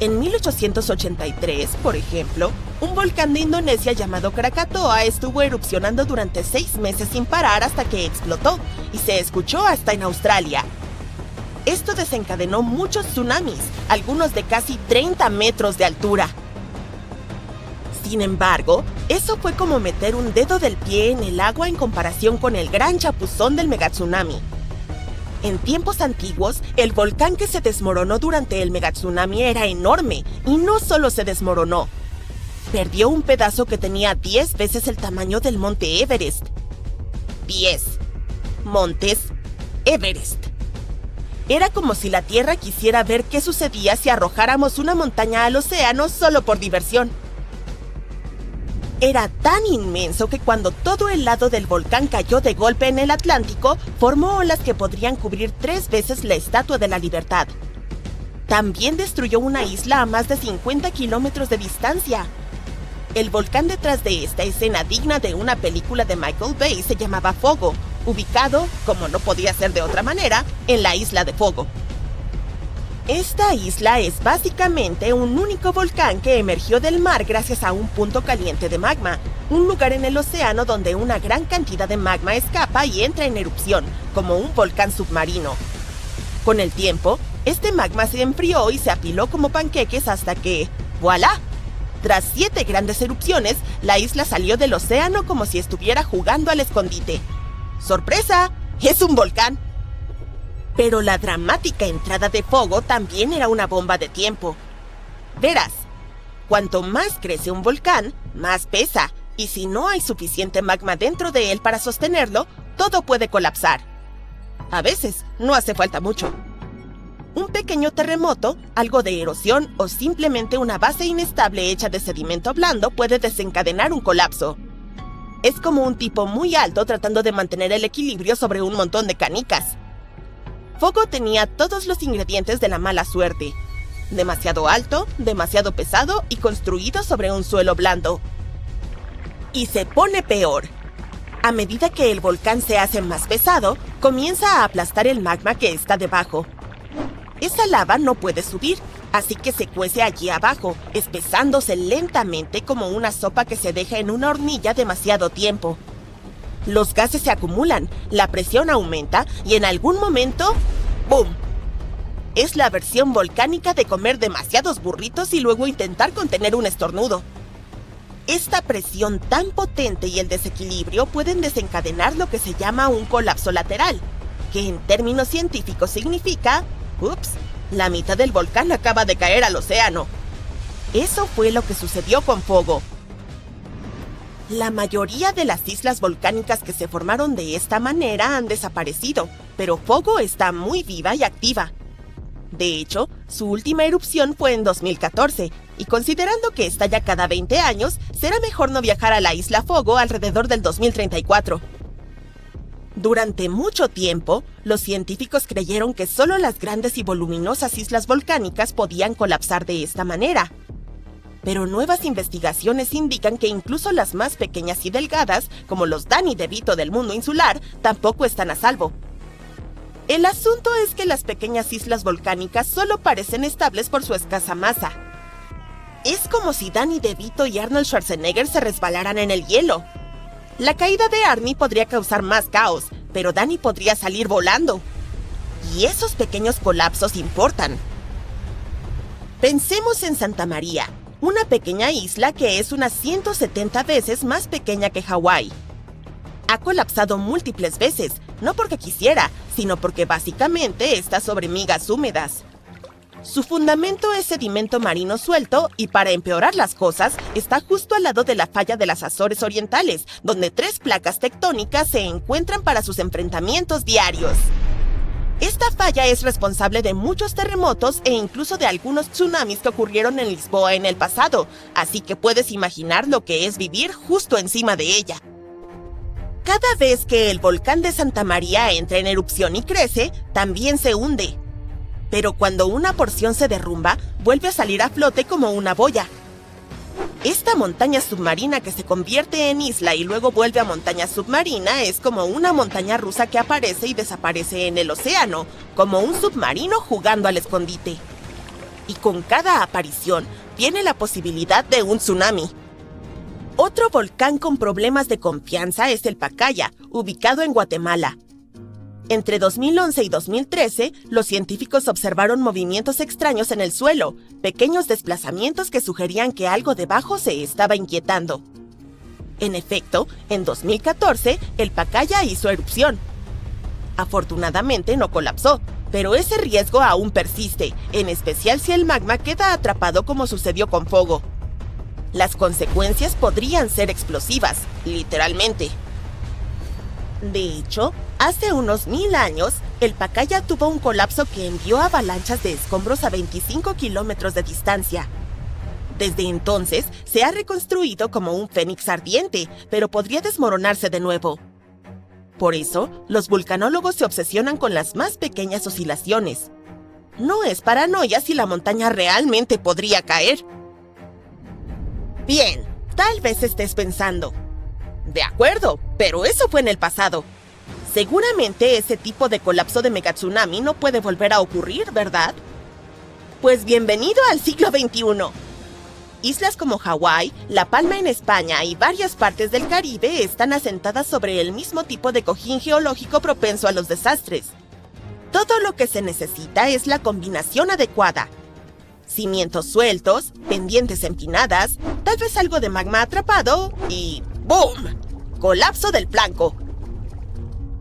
En 1883, por ejemplo, un volcán de Indonesia llamado Krakatoa estuvo erupcionando durante 6 meses sin parar hasta que explotó, y se escuchó hasta en Australia. Esto desencadenó muchos tsunamis, algunos de casi 30 metros de altura. Sin embargo, eso fue como meter un dedo del pie en el agua en comparación con el gran chapuzón del megatsunami. En tiempos antiguos, el volcán que se desmoronó durante el megatsunami era enorme, y no solo se desmoronó. Perdió un pedazo que tenía 10 veces el tamaño del monte Everest. 10 montes Everest. Era como si la Tierra quisiera ver qué sucedía si arrojáramos una montaña al océano solo por diversión. Era tan inmenso que cuando todo el lado del volcán cayó de golpe en el Atlántico, formó olas que podrían cubrir 3 veces la Estatua de la Libertad. También destruyó una isla a más de 50 kilómetros de distancia. El volcán detrás de esta escena digna de una película de Michael Bay se llamaba Fogo, ubicado, como no podía ser de otra manera, en la isla de Fogo. Esta isla es básicamente un único volcán que emergió del mar gracias a un punto caliente de magma, un lugar en el océano donde una gran cantidad de magma escapa y entra en erupción, como un volcán submarino. Con el tiempo, este magma se enfrió y se apiló como panqueques hasta que, ¡voilá! Tras 7 grandes erupciones, la isla salió del océano como si estuviera jugando al escondite. ¡Sorpresa! ¡Es un volcán! Pero la dramática entrada de Fogo también era una bomba de tiempo. Verás, cuanto más crece un volcán, más pesa, y si no hay suficiente magma dentro de él para sostenerlo, todo puede colapsar. A veces, no hace falta mucho. Un pequeño terremoto, algo de erosión o simplemente una base inestable hecha de sedimento blando puede desencadenar un colapso. Es como un tipo muy alto tratando de mantener el equilibrio sobre un montón de canicas. Fogo tenía todos los ingredientes de la mala suerte. Demasiado alto, demasiado pesado y construido sobre un suelo blando. Y se pone peor. A medida que el volcán se hace más pesado, comienza a aplastar el magma que está debajo. Esa lava no puede subir, así que se cuece allí abajo, espesándose lentamente como una sopa que se deja en una hornilla demasiado tiempo. Los gases se acumulan, la presión aumenta y en algún momento, ¡boom! Es la versión volcánica de comer demasiados burritos y luego intentar contener un estornudo. Esta presión tan potente y el desequilibrio pueden desencadenar lo que se llama un colapso lateral, que en términos científicos significa, ¡ups!, la mitad del volcán acaba de caer al océano. Eso fue lo que sucedió con Fogo. La mayoría de las islas volcánicas que se formaron de esta manera han desaparecido, pero Fogo está muy viva y activa. De hecho, su última erupción fue en 2014, y considerando que estalla cada 20 años, será mejor no viajar a la isla Fogo alrededor del 2034. Durante mucho tiempo, los científicos creyeron que solo las grandes y voluminosas islas volcánicas podían colapsar de esta manera. Pero nuevas investigaciones indican que incluso las más pequeñas y delgadas, como los Danny DeVito del mundo insular, tampoco están a salvo. El asunto es que las pequeñas islas volcánicas solo parecen estables por su escasa masa. Es como si Danny DeVito y Arnold Schwarzenegger se resbalaran en el hielo. La caída de Arnie podría causar más caos, pero Danny podría salir volando. Y esos pequeños colapsos importan. Pensemos en Santa María, una pequeña isla que es unas 170 veces más pequeña que Hawái. Ha colapsado múltiples veces, no porque quisiera, sino porque básicamente está sobre migas húmedas. Su fundamento es sedimento marino suelto y, para empeorar las cosas, está justo al lado de la falla de las Azores Orientales, donde 3 placas tectónicas se encuentran para sus enfrentamientos diarios. Esta falla es responsable de muchos terremotos e incluso de algunos tsunamis que ocurrieron en Lisboa en el pasado, así que puedes imaginar lo que es vivir justo encima de ella. Cada vez que el volcán de Santa María entra en erupción y crece, también se hunde. Pero cuando una porción se derrumba, vuelve a salir a flote como una boya. Esta montaña submarina que se convierte en isla y luego vuelve a montaña submarina es como una montaña rusa que aparece y desaparece en el océano, como un submarino jugando al escondite. Y con cada aparición viene la posibilidad de un tsunami. Otro volcán con problemas de confianza es el Pacaya, ubicado en Guatemala. Entre 2011 y 2013, los científicos observaron movimientos extraños en el suelo, pequeños desplazamientos que sugerían que algo debajo se estaba inquietando. En efecto, en 2014, el Pacaya hizo erupción. Afortunadamente no colapsó, pero ese riesgo aún persiste, en especial si el magma queda atrapado como sucedió con Fogo. Las consecuencias podrían ser explosivas, literalmente. De hecho, hace unos 1000 años, el Pacaya tuvo un colapso que envió avalanchas de escombros a 25 kilómetros de distancia. Desde entonces, se ha reconstruido como un fénix ardiente, pero podría desmoronarse de nuevo. Por eso, los vulcanólogos se obsesionan con las más pequeñas oscilaciones. No es paranoia si la montaña realmente podría caer. Bien, tal vez estés pensando: de acuerdo, pero eso fue en el pasado. Seguramente ese tipo de colapso de megatsunami no puede volver a ocurrir, ¿verdad? Pues bienvenido al siglo XXI. Islas como Hawái, La Palma en España y varias partes del Caribe están asentadas sobre el mismo tipo de cojín geológico propenso a los desastres. Todo lo que se necesita es la combinación adecuada. Cimientos sueltos, pendientes empinadas, tal vez algo de magma atrapado y ¡boom! Colapso del flanco.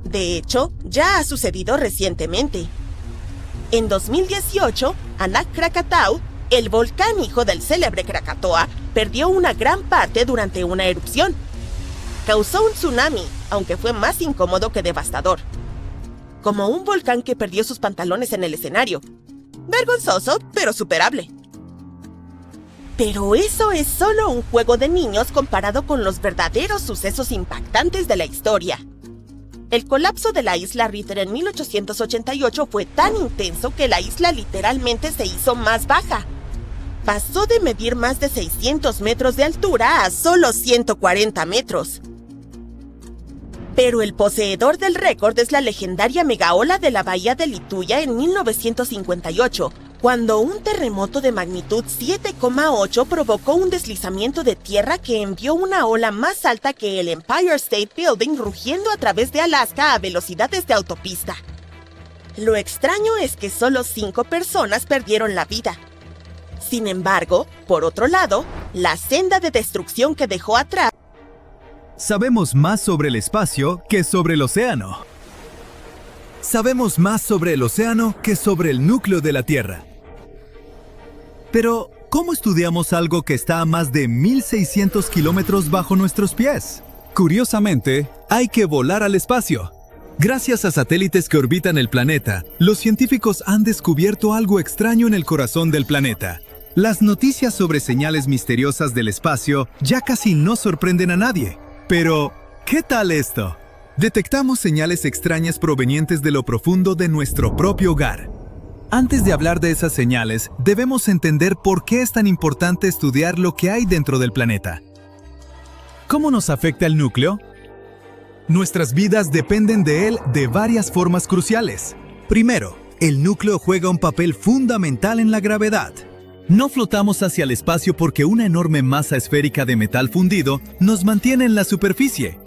De hecho, ya ha sucedido recientemente. En 2018, Anak Krakatau, el volcán hijo del célebre Krakatoa, perdió una gran parte durante una erupción. Causó un tsunami, aunque fue más incómodo que devastador. Como un volcán que perdió sus pantalones en el escenario. Vergonzoso, pero superable. Pero eso es solo un juego de niños comparado con los verdaderos sucesos impactantes de la historia. El colapso de la isla Ritter en 1888 fue tan intenso que la isla literalmente se hizo más baja. Pasó de medir más de 600 metros de altura a solo 140 metros. Pero el poseedor del récord es la legendaria megaola de la bahía de Lituya en 1958, cuando un terremoto de magnitud 7,8 provocó un deslizamiento de tierra que envió una ola más alta que el Empire State Building rugiendo a través de Alaska a velocidades de autopista. Lo extraño es que solo 5 personas perdieron la vida. Sin embargo, por otro lado, la senda de destrucción que dejó atrás... Sabemos más sobre el espacio que sobre el océano. Sabemos más sobre el océano que sobre el núcleo de la Tierra. Pero, ¿cómo estudiamos algo que está a más de 1.600 kilómetros bajo nuestros pies? Curiosamente, hay que volar al espacio. Gracias a satélites que orbitan el planeta, los científicos han descubierto algo extraño en el corazón del planeta. Las noticias sobre señales misteriosas del espacio ya casi no sorprenden a nadie. Pero, ¿qué tal esto? Detectamos señales extrañas provenientes de lo profundo de nuestro propio hogar. Antes de hablar de esas señales, debemos entender por qué es tan importante estudiar lo que hay dentro del planeta. ¿Cómo nos afecta el núcleo? Nuestras vidas dependen de él de varias formas cruciales. Primero, el núcleo juega un papel fundamental en la gravedad. No flotamos hacia el espacio porque una enorme masa esférica de metal fundido nos mantiene en la superficie.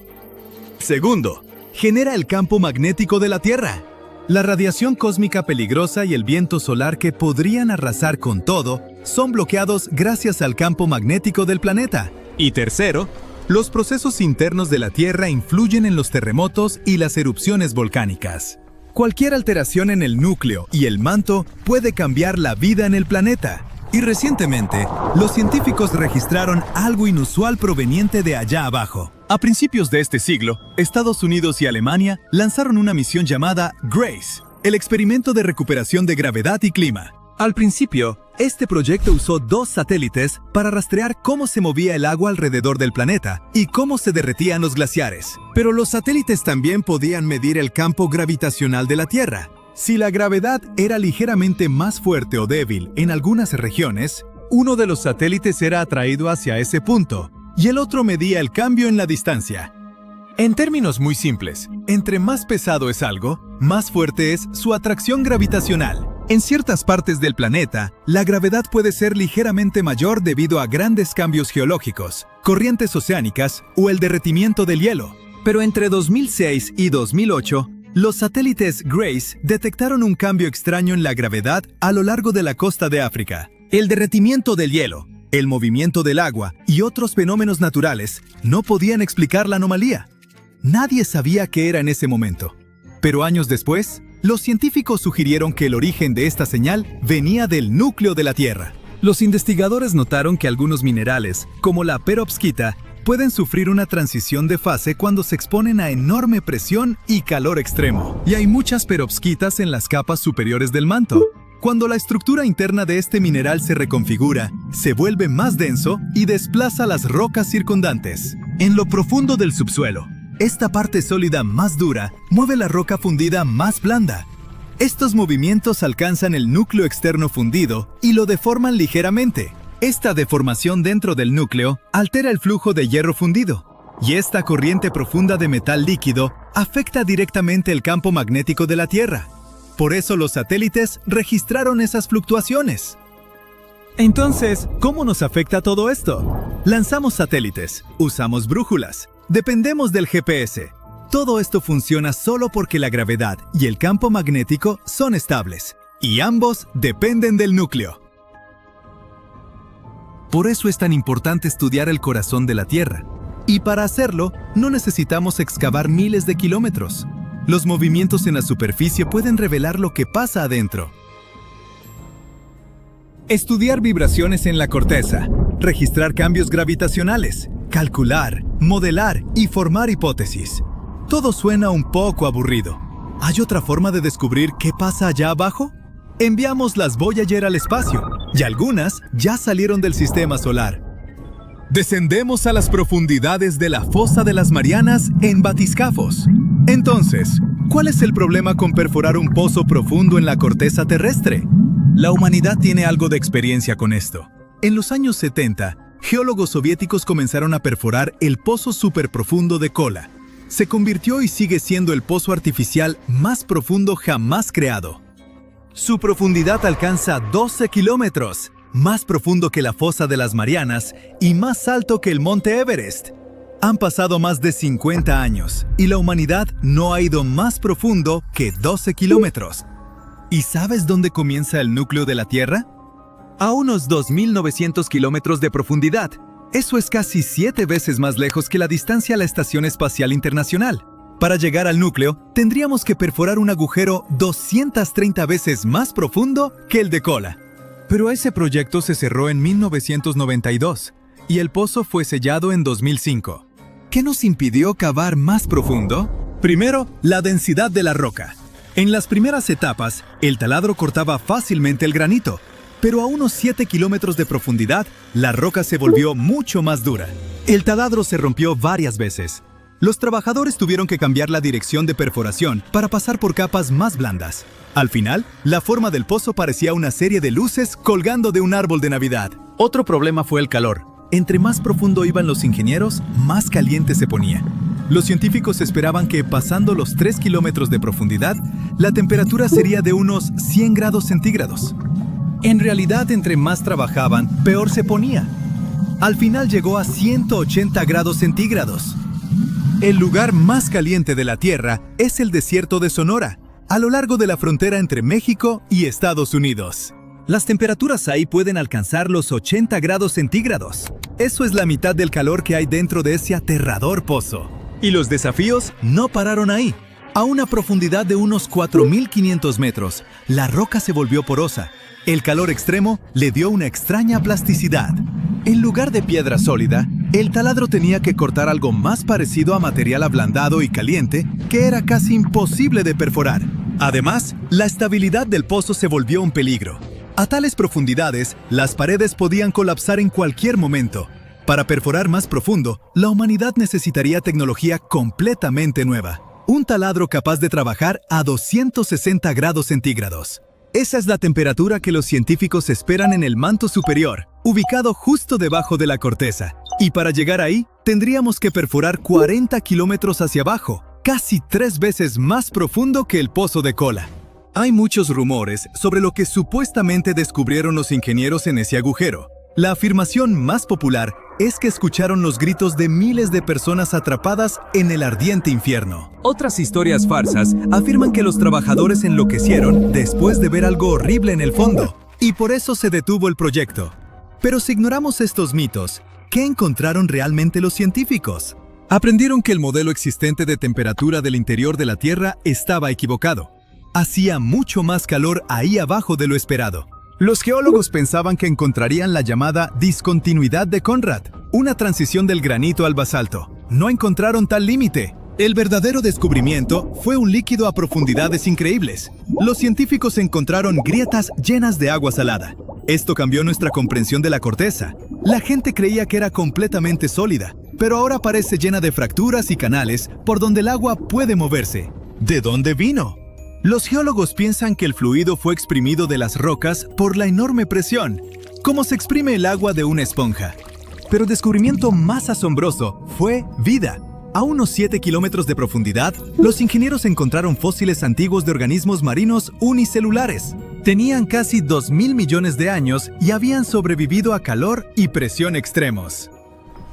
Segundo, genera el campo magnético de la Tierra. La radiación cósmica peligrosa y el viento solar que podrían arrasar con todo son bloqueados gracias al campo magnético del planeta. Y tercero, los procesos internos de la Tierra influyen en los terremotos y las erupciones volcánicas. Cualquier alteración en el núcleo y el manto puede cambiar la vida en el planeta. Y recientemente, los científicos registraron algo inusual proveniente de allá abajo. A principios de este siglo, Estados Unidos y Alemania lanzaron una misión llamada GRACE, el experimento de recuperación de gravedad y clima. Al principio, este proyecto usó 2 satélites para rastrear cómo se movía el agua alrededor del planeta y cómo se derretían los glaciares. Pero los satélites también podían medir el campo gravitacional de la Tierra. Si la gravedad era ligeramente más fuerte o débil en algunas regiones, uno de los satélites era atraído hacia ese punto y el otro medía el cambio en la distancia. En términos muy simples, entre más pesado es algo, más fuerte es su atracción gravitacional. En ciertas partes del planeta, la gravedad puede ser ligeramente mayor debido a grandes cambios geológicos, corrientes oceánicas o el derretimiento del hielo. Pero entre 2006 y 2008, los satélites GRACE detectaron un cambio extraño en la gravedad a lo largo de la costa de África. El derretimiento del hielo, el movimiento del agua y otros fenómenos naturales no podían explicar la anomalía. Nadie sabía qué era en ese momento. Pero años después, los científicos sugirieron que el origen de esta señal venía del núcleo de la Tierra. Los investigadores notaron que algunos minerales, como la perovskita, pueden sufrir una transición de fase cuando se exponen a enorme presión y calor extremo. Y hay muchas perovskitas en las capas superiores del manto. Cuando la estructura interna de este mineral se reconfigura, se vuelve más denso y desplaza las rocas circundantes. En lo profundo del subsuelo, esta parte sólida más dura mueve la roca fundida más blanda. Estos movimientos alcanzan el núcleo externo fundido y lo deforman ligeramente. Esta deformación dentro del núcleo altera el flujo de hierro fundido, y esta corriente profunda de metal líquido afecta directamente el campo magnético de la Tierra. Por eso los satélites registraron esas fluctuaciones. Entonces, ¿cómo nos afecta todo esto? Lanzamos satélites, usamos brújulas, dependemos del GPS. Todo esto funciona solo porque la gravedad y el campo magnético son estables, y ambos dependen del núcleo. Por eso es tan importante estudiar el corazón de la Tierra. Y para hacerlo, no necesitamos excavar miles de kilómetros. Los movimientos en la superficie pueden revelar lo que pasa adentro. Estudiar vibraciones en la corteza, registrar cambios gravitacionales, calcular, modelar y formar hipótesis. Todo suena un poco aburrido. ¿Hay otra forma de descubrir qué pasa allá abajo? Enviamos las Voyager al espacio, y algunas ya salieron del sistema solar. Descendemos a las profundidades de la fosa de las Marianas en batiscafos. Entonces, ¿cuál es el problema con perforar un pozo profundo en la corteza terrestre? La humanidad tiene algo de experiencia con esto. En los años 70, geólogos soviéticos comenzaron a perforar el pozo superprofundo de Kola. Se convirtió y sigue siendo el pozo artificial más profundo jamás creado. Su profundidad alcanza 12 kilómetros, más profundo que la fosa de las Marianas y más alto que el monte Everest. Han pasado más de 50 años y la humanidad no ha ido más profundo que 12 kilómetros. ¿Y sabes dónde comienza el núcleo de la Tierra? A unos 2.900 kilómetros de profundidad. Eso es casi 7 veces más lejos que la distancia a la Estación Espacial Internacional. Para llegar al núcleo, tendríamos que perforar un agujero 230 veces más profundo que el de Kola. Pero ese proyecto se cerró en 1992 y el pozo fue sellado en 2005. ¿Qué nos impidió cavar más profundo? Primero, la densidad de la roca. En las primeras etapas, el taladro cortaba fácilmente el granito, pero a unos 7 kilómetros de profundidad, la roca se volvió mucho más dura. El taladro se rompió varias veces. Los trabajadores tuvieron que cambiar la dirección de perforación para pasar por capas más blandas. Al final, la forma del pozo parecía una serie de luces colgando de un árbol de Navidad. Otro problema fue el calor. Entre más profundo iban los ingenieros, más caliente se ponía. Los científicos esperaban que, pasando los 3 kilómetros de profundidad, la temperatura sería de unos 100 grados centígrados. En realidad, entre más trabajaban, peor se ponía. Al final llegó a 180 grados centígrados. El lugar más caliente de la Tierra es el desierto de Sonora, a lo largo de la frontera entre México y Estados Unidos. Las temperaturas ahí pueden alcanzar los 80 grados centígrados. Eso es la mitad del calor que hay dentro de ese aterrador pozo. Y los desafíos no pararon ahí. A una profundidad de unos 4.500 metros, la roca se volvió porosa. El calor extremo le dio una extraña plasticidad. En lugar de piedra sólida, el taladro tenía que cortar algo más parecido a material ablandado y caliente que era casi imposible de perforar. Además, la estabilidad del pozo se volvió un peligro. A tales profundidades, las paredes podían colapsar en cualquier momento. Para perforar más profundo, la humanidad necesitaría tecnología completamente nueva. Un taladro capaz de trabajar a 260 grados centígrados. Esa es la temperatura que los científicos esperan en el manto superior, ubicado justo debajo de la corteza. Y para llegar ahí, tendríamos que perforar 40 kilómetros hacia abajo, casi 3 veces más profundo que el pozo de Kola. Hay muchos rumores sobre lo que supuestamente descubrieron los ingenieros en ese agujero. La afirmación más popular es que escucharon los gritos de miles de personas atrapadas en el ardiente infierno. Otras historias farsas afirman que los trabajadores enloquecieron después de ver algo horrible en el fondo, y por eso se detuvo el proyecto. Pero si ignoramos estos mitos, ¿qué encontraron realmente los científicos? Aprendieron que el modelo existente de temperatura del interior de la Tierra estaba equivocado. Hacía mucho más calor ahí abajo de lo esperado. Los geólogos pensaban que encontrarían la llamada discontinuidad de Conrad, una transición del granito al basalto. No encontraron tal límite. El verdadero descubrimiento fue un líquido a profundidades increíbles. Los científicos encontraron grietas llenas de agua salada. Esto cambió nuestra comprensión de la corteza. La gente creía que era completamente sólida, pero ahora parece llena de fracturas y canales por donde el agua puede moverse. ¿De dónde vino? Los geólogos piensan que el fluido fue exprimido de las rocas por la enorme presión, como se exprime el agua de una esponja. Pero el descubrimiento más asombroso fue vida. A unos 7 kilómetros de profundidad, los ingenieros encontraron fósiles antiguos de organismos marinos unicelulares. Tenían casi 2.000 millones de años y habían sobrevivido a calor y presión extremos.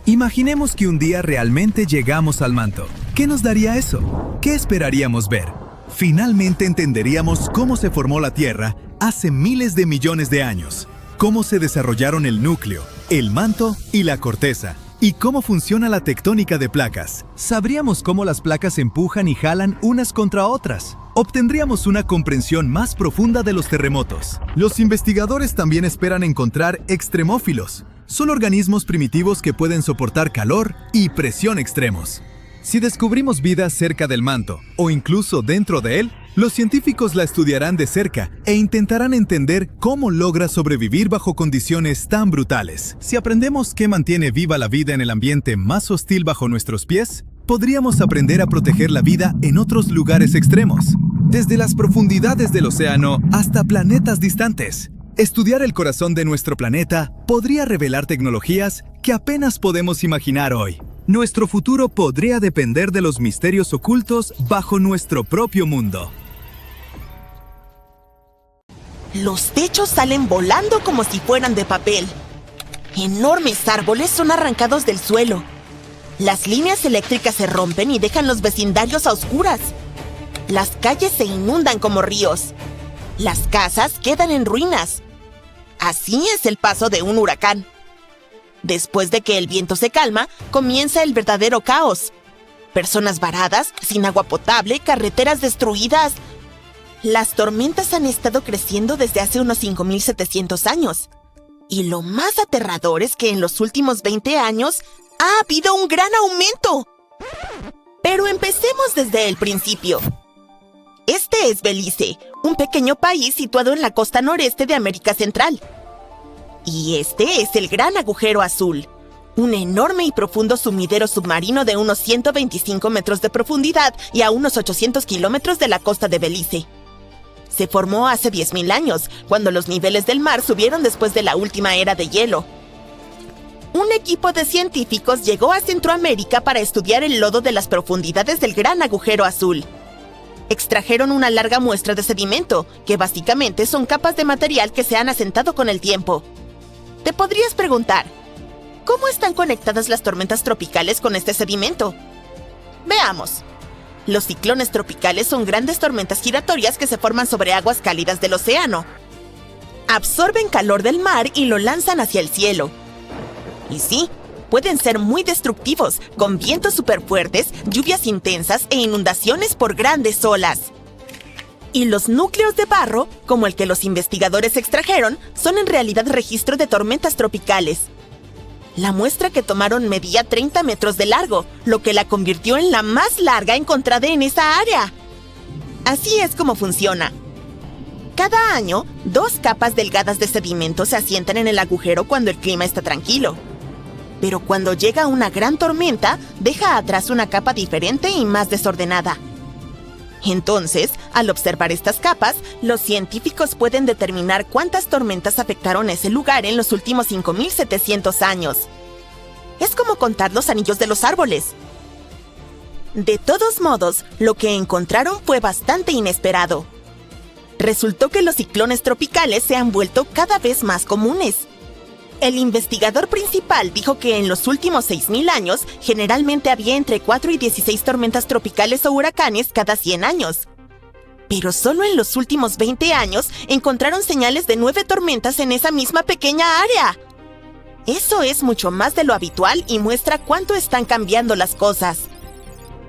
Imaginemos que un día realmente llegamos al manto. ¿Qué nos daría eso? ¿Qué esperaríamos ver? Finalmente entenderíamos cómo se formó la Tierra hace miles de millones de años, cómo se desarrollaron el núcleo, el manto y la corteza, y cómo funciona la tectónica de placas. Sabríamos cómo las placas empujan y jalan unas contra otras. Obtendríamos una comprensión más profunda de los terremotos. Los investigadores también esperan encontrar extremófilos. Son organismos primitivos que pueden soportar calor y presión extremos. Si descubrimos vida cerca del manto, o incluso dentro de él, los científicos la estudiarán de cerca e intentarán entender cómo logra sobrevivir bajo condiciones tan brutales. Si aprendemos qué mantiene viva la vida en el ambiente más hostil bajo nuestros pies, podríamos aprender a proteger la vida en otros lugares extremos, desde las profundidades del océano hasta planetas distantes. Estudiar el corazón de nuestro planeta podría revelar tecnologías que apenas podemos imaginar hoy. Nuestro futuro podría depender de los misterios ocultos bajo nuestro propio mundo. Los techos salen volando como si fueran de papel. Enormes árboles son arrancados del suelo. Las líneas eléctricas se rompen y dejan los vecindarios a oscuras. Las calles se inundan como ríos. Las casas quedan en ruinas. Así es el paso de un huracán. Después de que el viento se calma, comienza el verdadero caos. Personas varadas, sin agua potable, carreteras destruidas. Las tormentas han estado creciendo desde hace unos 5.700 años. Y lo más aterrador es que en los últimos 20 años ha habido un gran aumento. Pero empecemos desde el principio. Este es Belice, un pequeño país situado en la costa noreste de América Central. Y este es el Gran Agujero Azul, un enorme y profundo sumidero submarino de unos 125 metros de profundidad y a unos 800 kilómetros de la costa de Belice. Se formó hace 10.000 años, cuando los niveles del mar subieron después de la última era de hielo. Un equipo de científicos llegó a Centroamérica para estudiar el lodo de las profundidades del Gran Agujero Azul. Extrajeron una larga muestra de sedimento, que básicamente son capas de material que se han asentado con el tiempo. Te podrías preguntar, ¿cómo están conectadas las tormentas tropicales con este sedimento? Veamos. Los ciclones tropicales son grandes tormentas giratorias que se forman sobre aguas cálidas del océano. Absorben calor del mar y lo lanzan hacia el cielo. Y sí, pueden ser muy destructivos, con vientos superfuertes, lluvias intensas e inundaciones por grandes olas. Y los núcleos de barro, como el que los investigadores extrajeron, son en realidad registro de tormentas tropicales. La muestra que tomaron medía 30 metros de largo, lo que la convirtió en la más larga encontrada en esa área. Así es como funciona. Cada año, 2 capas delgadas de sedimento se asientan en el agujero cuando el clima está tranquilo. Pero cuando llega una gran tormenta, deja atrás una capa diferente y más desordenada. Entonces, al observar estas capas, los científicos pueden determinar cuántas tormentas afectaron ese lugar en los últimos 5.700 años. Es como contar los anillos de los árboles. De todos modos, lo que encontraron fue bastante inesperado. Resultó que los ciclones tropicales se han vuelto cada vez más comunes. El investigador principal dijo que en los últimos 6.000 años, generalmente había entre 4 y 16 tormentas tropicales o huracanes cada 100 años. Pero solo en los últimos 20 años encontraron señales de 9 tormentas en esa misma pequeña área. Eso es mucho más de lo habitual y muestra cuánto están cambiando las cosas.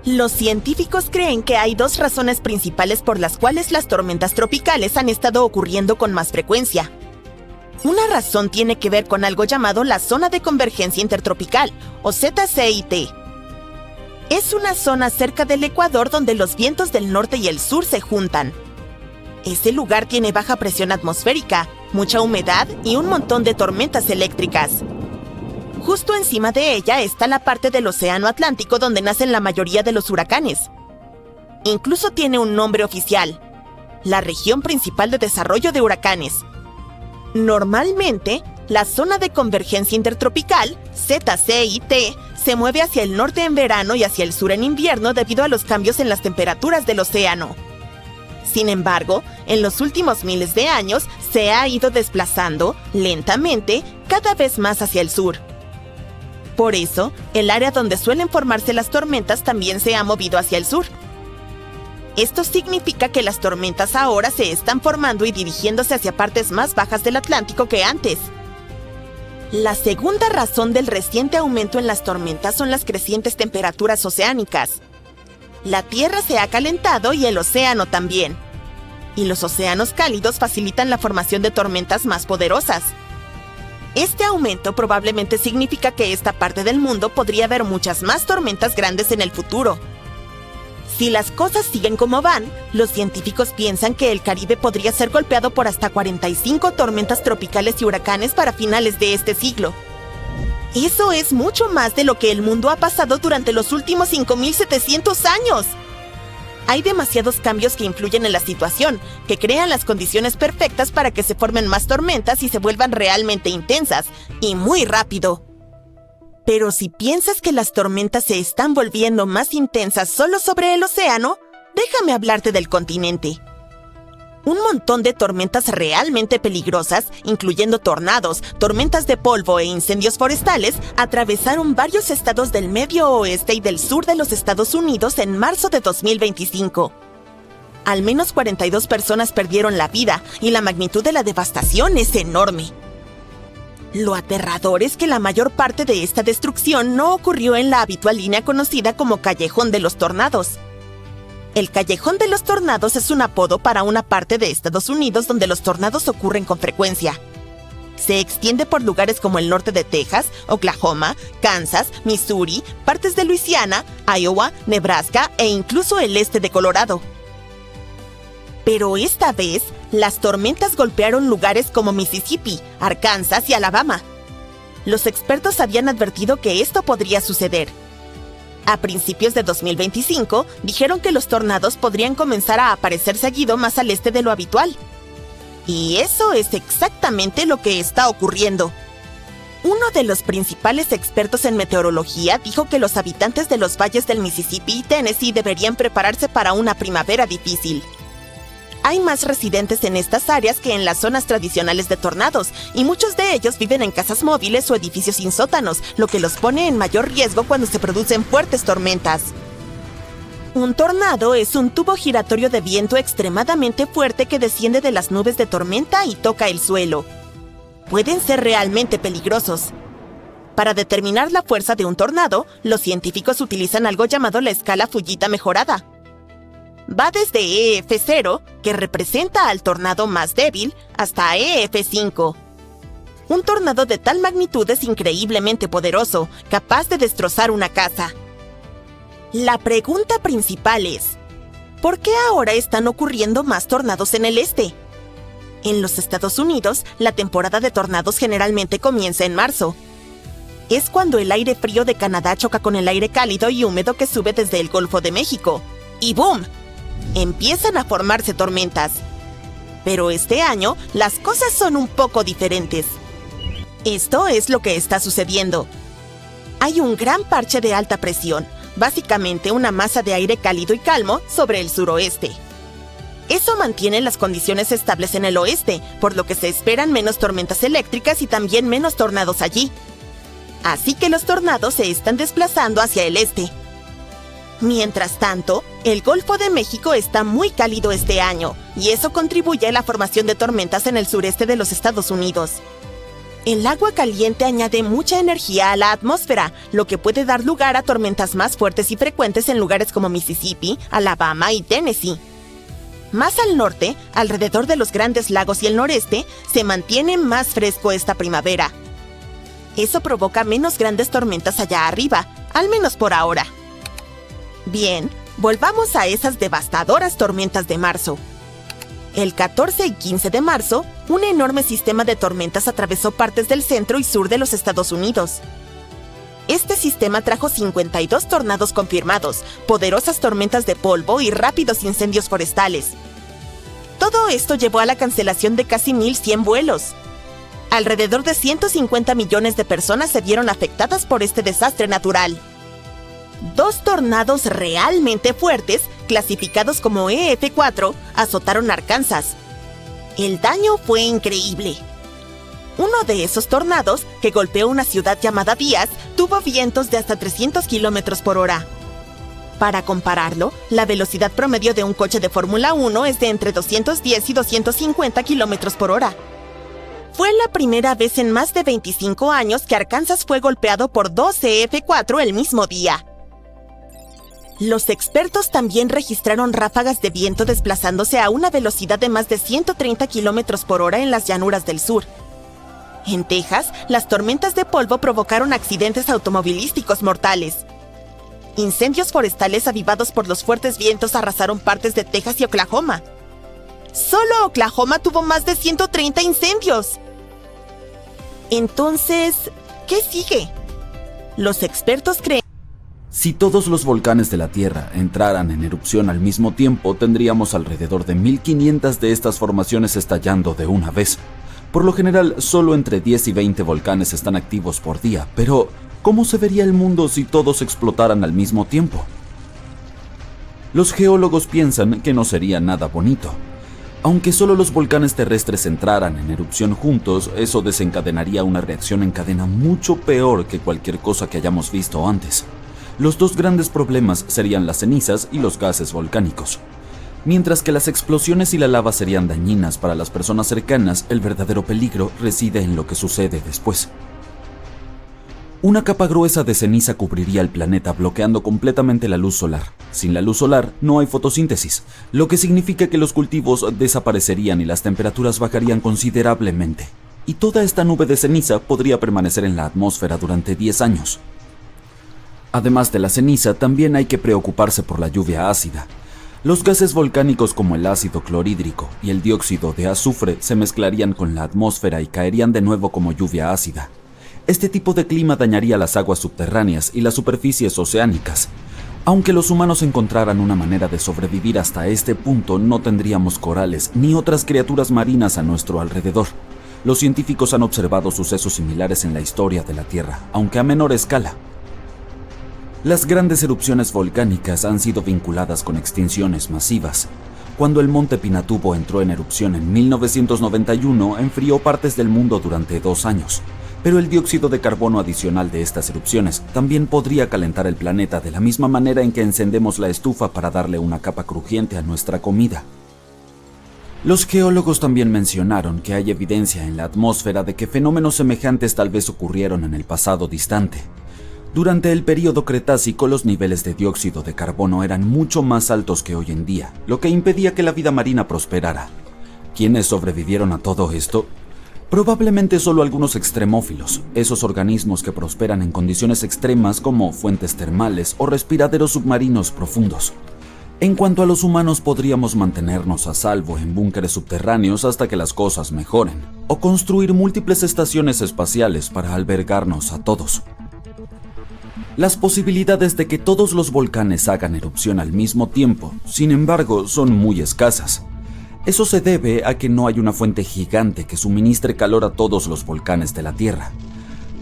Los científicos creen que hay 2 razones principales por las cuales las tormentas tropicales han estado ocurriendo con más frecuencia. Una razón tiene que ver con algo llamado la Zona de Convergencia Intertropical, o ZCIT. Es una zona cerca del Ecuador donde los vientos del norte y el sur se juntan. Ese lugar tiene baja presión atmosférica, mucha humedad y un montón de tormentas eléctricas. Justo encima de ella está la parte del Océano Atlántico donde nacen la mayoría de los huracanes. Incluso tiene un nombre oficial: la Región Principal de Desarrollo de Huracanes. Normalmente, la Zona de Convergencia Intertropical, ZCIT, se mueve hacia el norte en verano y hacia el sur en invierno debido a los cambios en las temperaturas del océano. Sin embargo, en los últimos miles de años se ha ido desplazando, lentamente, cada vez más hacia el sur. Por eso, el área donde suelen formarse las tormentas también se ha movido hacia el sur. Esto significa que las tormentas ahora se están formando y dirigiéndose hacia partes más bajas del Atlántico que antes. La segunda razón del reciente aumento en las tormentas son las crecientes temperaturas oceánicas. La Tierra se ha calentado y el océano también. Y los océanos cálidos facilitan la formación de tormentas más poderosas. Este aumento probablemente significa que esta parte del mundo podría ver muchas más tormentas grandes en el futuro. Si las cosas siguen como van, los científicos piensan que el Caribe podría ser golpeado por hasta 45 tormentas tropicales y huracanes para finales de este siglo. Eso es mucho más de lo que el mundo ha pasado durante los últimos 5.700 años. Hay demasiados cambios que influyen en la situación, que crean las condiciones perfectas para que se formen más tormentas y se vuelvan realmente intensas, y muy rápido. Pero si piensas que las tormentas se están volviendo más intensas solo sobre el océano, déjame hablarte del continente. Un montón de tormentas realmente peligrosas, incluyendo tornados, tormentas de polvo e incendios forestales, atravesaron varios estados del medio oeste y del sur de los Estados Unidos en marzo de 2025. Al menos 42 personas perdieron la vida y la magnitud de la devastación es enorme. Lo aterrador es que la mayor parte de esta destrucción no ocurrió en la habitual línea conocida como Callejón de los Tornados. El Callejón de los Tornados es un apodo para una parte de Estados Unidos donde los tornados ocurren con frecuencia. Se extiende por lugares como el norte de Texas, Oklahoma, Kansas, Missouri, partes de Luisiana, Iowa, Nebraska e incluso el este de Colorado. Pero esta vez, las tormentas golpearon lugares como Mississippi, Arkansas y Alabama. Los expertos habían advertido que esto podría suceder. A principios de 2025, dijeron que los tornados podrían comenzar a aparecer seguido más al este de lo habitual. Y eso es exactamente lo que está ocurriendo. Uno de los principales expertos en meteorología dijo que los habitantes de los valles del Mississippi y Tennessee deberían prepararse para una primavera difícil. Hay más residentes en estas áreas que en las zonas tradicionales de tornados, y muchos de ellos viven en casas móviles o edificios sin sótanos, lo que los pone en mayor riesgo cuando se producen fuertes tormentas. Un tornado es un tubo giratorio de viento extremadamente fuerte que desciende de las nubes de tormenta y toca el suelo. Pueden ser realmente peligrosos. Para determinar la fuerza de un tornado, los científicos utilizan algo llamado la escala Fujita mejorada. Va desde EF0, que representa al tornado más débil, hasta EF5. Un tornado de tal magnitud es increíblemente poderoso, capaz de destrozar una casa. La pregunta principal es, ¿por qué ahora están ocurriendo más tornados en el este? En los Estados Unidos, la temporada de tornados generalmente comienza en marzo. Es cuando el aire frío de Canadá choca con el aire cálido y húmedo que sube desde el Golfo de México. ¡Y boom! Empiezan a formarse tormentas. Pero este año, las cosas son un poco diferentes. Esto es lo que está sucediendo. Hay un gran parche de alta presión, básicamente una masa de aire cálido y calmo sobre el suroeste. Eso mantiene las condiciones estables en el oeste, por lo que se esperan menos tormentas eléctricas y también menos tornados allí. Así que los tornados se están desplazando hacia el este. Mientras tanto, el Golfo de México está muy cálido este año, y eso contribuye a la formación de tormentas en el sureste de los Estados Unidos. El agua caliente añade mucha energía a la atmósfera, lo que puede dar lugar a tormentas más fuertes y frecuentes en lugares como Mississippi, Alabama y Tennessee. Más al norte, alrededor de los Grandes Lagos y el noreste, se mantiene más fresco esta primavera. Eso provoca menos grandes tormentas allá arriba, al menos por ahora. Bien, volvamos a esas devastadoras tormentas de marzo. El 14 y 15 de marzo, un enorme sistema de tormentas atravesó partes del centro y sur de los Estados Unidos. Este sistema trajo 52 tornados confirmados, poderosas tormentas de polvo y rápidos incendios forestales. Todo esto llevó a la cancelación de casi 1,100 vuelos. Alrededor de 150 millones de personas se vieron afectadas por este desastre natural. 2 tornados realmente fuertes, clasificados como EF4, azotaron Arkansas. El daño fue increíble. Uno de esos tornados, que golpeó una ciudad llamada Díaz, tuvo vientos de hasta 300 kilómetros por hora. Para compararlo, la velocidad promedio de un coche de Fórmula 1 es de entre 210 y 250 kilómetros por hora. Fue la primera vez en más de 25 años que Arkansas fue golpeado por 2 EF4 el mismo día. Los expertos también registraron ráfagas de viento desplazándose a una velocidad de más de 130 kilómetros por hora en las llanuras del sur. En Texas, las tormentas de polvo provocaron accidentes automovilísticos mortales. Incendios forestales avivados por los fuertes vientos arrasaron partes de Texas y Oklahoma. Solo Oklahoma tuvo más de 130 incendios. Entonces, ¿qué sigue? Los expertos creen... Si todos los volcanes de la Tierra entraran en erupción al mismo tiempo, tendríamos alrededor de 1500 de estas formaciones estallando de una vez. Por lo general, solo entre 10 y 20 volcanes están activos por día, pero ¿cómo se vería el mundo si todos explotaran al mismo tiempo? Los geólogos piensan que no sería nada bonito. Aunque solo los volcanes terrestres entraran en erupción juntos, eso desencadenaría una reacción en cadena mucho peor que cualquier cosa que hayamos visto antes. Los dos grandes problemas serían las cenizas y los gases volcánicos. Mientras que las explosiones y la lava serían dañinas para las personas cercanas, el verdadero peligro reside en lo que sucede después. Una capa gruesa de ceniza cubriría el planeta, bloqueando completamente la luz solar. Sin la luz solar no hay fotosíntesis, lo que significa que los cultivos desaparecerían y las temperaturas bajarían considerablemente. Y toda esta nube de ceniza podría permanecer en la atmósfera durante 10 años. Además de la ceniza, también hay que preocuparse por la lluvia ácida. Los gases volcánicos como el ácido clorhídrico y el dióxido de azufre se mezclarían con la atmósfera y caerían de nuevo como lluvia ácida. Este tipo de clima dañaría las aguas subterráneas y las superficies oceánicas. Aunque los humanos encontraran una manera de sobrevivir hasta este punto, no tendríamos corales ni otras criaturas marinas a nuestro alrededor. Los científicos han observado sucesos similares en la historia de la Tierra, aunque a menor escala. Las grandes erupciones volcánicas han sido vinculadas con extinciones masivas. Cuando el monte Pinatubo entró en erupción en 1991, enfrió partes del mundo durante 2 años. Pero el dióxido de carbono adicional de estas erupciones también podría calentar el planeta de la misma manera en que encendemos la estufa para darle una capa crujiente a nuestra comida. Los geólogos también mencionaron que hay evidencia en la atmósfera de que fenómenos semejantes tal vez ocurrieron en el pasado distante. Durante el período Cretácico, los niveles de dióxido de carbono eran mucho más altos que hoy en día, lo que impedía que la vida marina prosperara. ¿Quiénes sobrevivieron a todo esto? Probablemente solo algunos extremófilos, esos organismos que prosperan en condiciones extremas como fuentes termales o respiraderos submarinos profundos. En cuanto a los humanos, podríamos mantenernos a salvo en búnkeres subterráneos hasta que las cosas mejoren, o construir múltiples estaciones espaciales para albergarnos a todos. Las posibilidades de que todos los volcanes hagan erupción al mismo tiempo, sin embargo, son muy escasas. Eso se debe a que no hay una fuente gigante que suministre calor a todos los volcanes de la Tierra.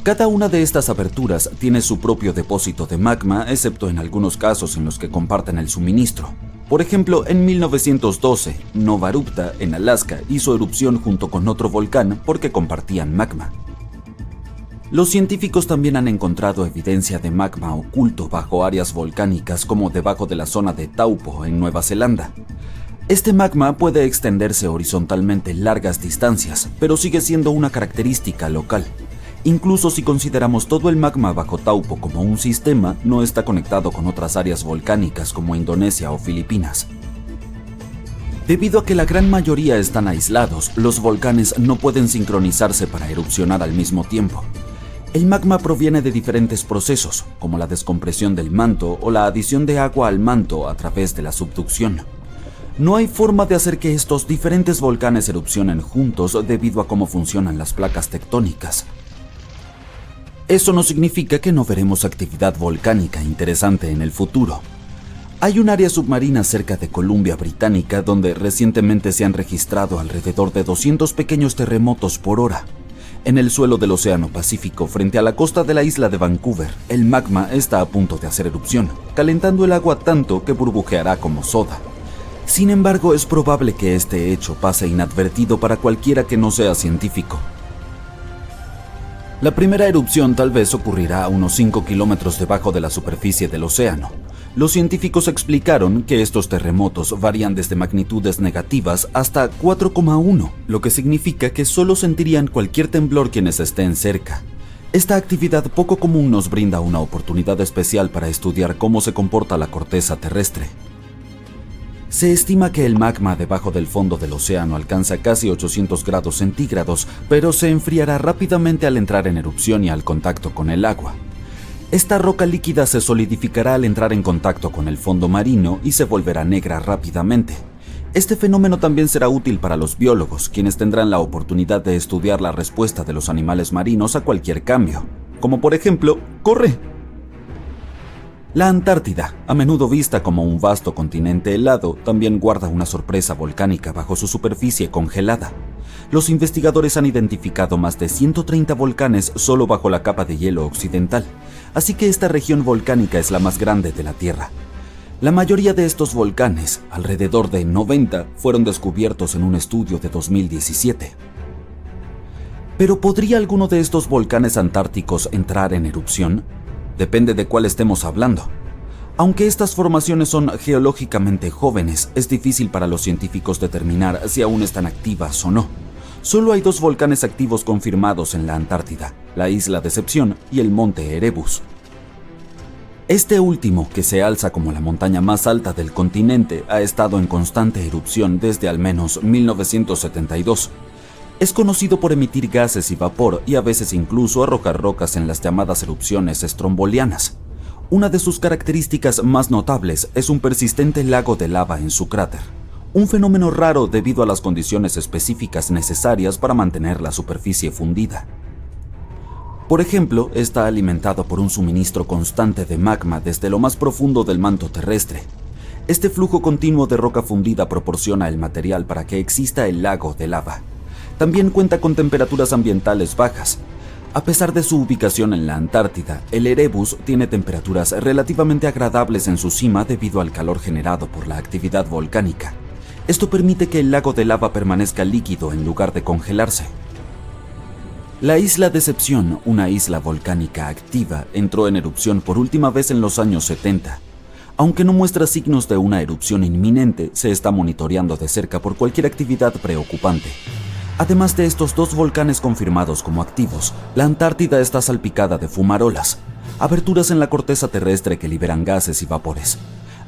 Cada una de estas aberturas tiene su propio depósito de magma, excepto en algunos casos en los que comparten el suministro. Por ejemplo, en 1912, Nova Rupta, en Alaska, hizo erupción junto con otro volcán porque compartían magma. Los científicos también han encontrado evidencia de magma oculto bajo áreas volcánicas como debajo de la zona de Taupo, en Nueva Zelanda. Este magma puede extenderse horizontalmente largas distancias, pero sigue siendo una característica local. Incluso si consideramos todo el magma bajo Taupo como un sistema, no está conectado con otras áreas volcánicas como Indonesia o Filipinas. Debido a que la gran mayoría están aislados, los volcanes no pueden sincronizarse para erupcionar al mismo tiempo. El magma proviene de diferentes procesos, como la descompresión del manto o la adición de agua al manto a través de la subducción. No hay forma de hacer que estos diferentes volcanes erupcionen juntos debido a cómo funcionan las placas tectónicas. Eso no significa que no veremos actividad volcánica interesante en el futuro. Hay un área submarina cerca de Columbia Británica donde recientemente se han registrado alrededor de 200 pequeños terremotos por hora. En el suelo del Océano Pacífico, frente a la costa de la isla de Vancouver, el magma está a punto de hacer erupción, calentando el agua tanto que burbujeará como soda. Sin embargo, es probable que este hecho pase inadvertido para cualquiera que no sea científico. La primera erupción tal vez ocurrirá a unos 5 kilómetros debajo de la superficie del océano. Los científicos explicaron que estos terremotos varían desde magnitudes negativas hasta 4,1, lo que significa que solo sentirían cualquier temblor quienes estén cerca. Esta actividad poco común nos brinda una oportunidad especial para estudiar cómo se comporta la corteza terrestre. Se estima que el magma debajo del fondo del océano alcanza casi 800 grados centígrados, pero se enfriará rápidamente al entrar en erupción y al contacto con el agua. Esta roca líquida se solidificará al entrar en contacto con el fondo marino y se volverá negra rápidamente. Este fenómeno también será útil para los biólogos, quienes tendrán la oportunidad de estudiar la respuesta de los animales marinos a cualquier cambio, como por ejemplo, ¡corre! La Antártida, a menudo vista como un vasto continente helado, también guarda una sorpresa volcánica bajo su superficie congelada. Los investigadores han identificado más de 130 volcanes solo bajo la capa de hielo occidental, así que esta región volcánica es la más grande de la Tierra. La mayoría de estos volcanes, alrededor de 90, fueron descubiertos en un estudio de 2017. ¿Pero podría alguno de estos volcanes antárticos entrar en erupción? Depende de cuál estemos hablando. Aunque estas formaciones son geológicamente jóvenes, es difícil para los científicos determinar si aún están activas o no. Solo hay 2 volcanes activos confirmados en la Antártida, la isla Decepción y el monte Erebus. Este último, que se alza como la montaña más alta del continente, ha estado en constante erupción desde al menos 1972. Es conocido por emitir gases y vapor y a veces incluso arrojar rocas en las llamadas erupciones estrombolianas. Una de sus características más notables es un persistente lago de lava en su cráter, un fenómeno raro debido a las condiciones específicas necesarias para mantener la superficie fundida. Por ejemplo, está alimentado por un suministro constante de magma desde lo más profundo del manto terrestre. Este flujo continuo de roca fundida proporciona el material para que exista el lago de lava. También cuenta con temperaturas ambientales bajas. A pesar de su ubicación en la Antártida, el Erebus tiene temperaturas relativamente agradables en su cima debido al calor generado por la actividad volcánica. Esto permite que el lago de lava permanezca líquido en lugar de congelarse. La isla Decepción, una isla volcánica activa, entró en erupción por última vez en los años 70. Aunque no muestra signos de una erupción inminente, se está monitoreando de cerca por cualquier actividad preocupante. Además de estos 2 volcanes confirmados como activos, la Antártida está salpicada de fumarolas, aberturas en la corteza terrestre que liberan gases y vapores.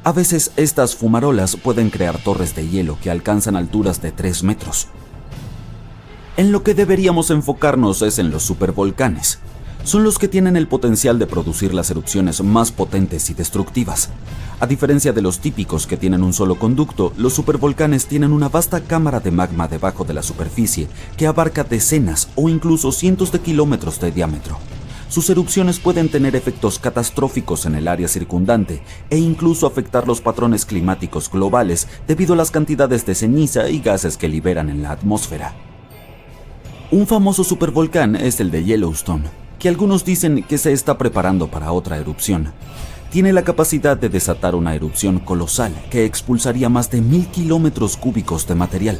A veces estas fumarolas pueden crear torres de hielo que alcanzan alturas de 3 metros. En lo que deberíamos enfocarnos es en los supervolcanes. Son los que tienen el potencial de producir las erupciones más potentes y destructivas. A diferencia de los típicos que tienen un solo conducto, los supervolcanes tienen una vasta cámara de magma debajo de la superficie que abarca decenas o incluso cientos de kilómetros de diámetro. Sus erupciones pueden tener efectos catastróficos en el área circundante e incluso afectar los patrones climáticos globales debido a las cantidades de ceniza y gases que liberan en la atmósfera. Un famoso supervolcán es el de Yellowstone, que algunos dicen que se está preparando para otra erupción. Tiene la capacidad de desatar una erupción colosal que expulsaría más de 1000 kilómetros cúbicos de material.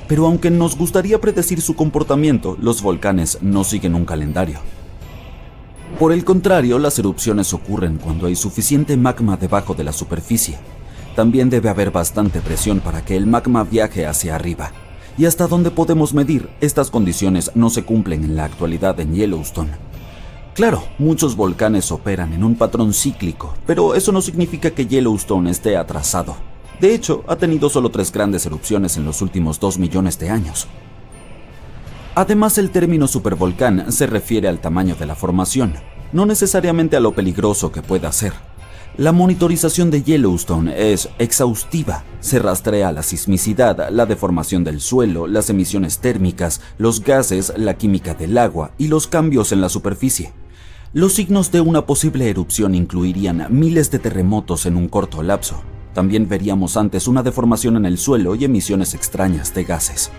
Pero aunque nos gustaría predecir su comportamiento, los volcanes no siguen un calendario. Por el contrario, las erupciones ocurren cuando hay suficiente magma debajo de la superficie. También debe haber bastante presión para que el magma viaje hacia arriba. Y hasta donde podemos medir, estas condiciones no se cumplen en la actualidad en Yellowstone. Claro, muchos volcanes operan en un patrón cíclico, pero eso no significa que Yellowstone esté atrasado. De hecho, ha tenido solo 3 grandes erupciones en los últimos 2 millones de años. Además, el término supervolcán se refiere al tamaño de la formación, no necesariamente a lo peligroso que pueda ser. La monitorización de Yellowstone es exhaustiva. Se rastrea la sismicidad, la deformación del suelo, las emisiones térmicas, los gases, la química del agua y los cambios en la superficie. Los signos de una posible erupción incluirían miles de terremotos en un corto lapso. También veríamos antes una deformación en el suelo y emisiones extrañas de gases.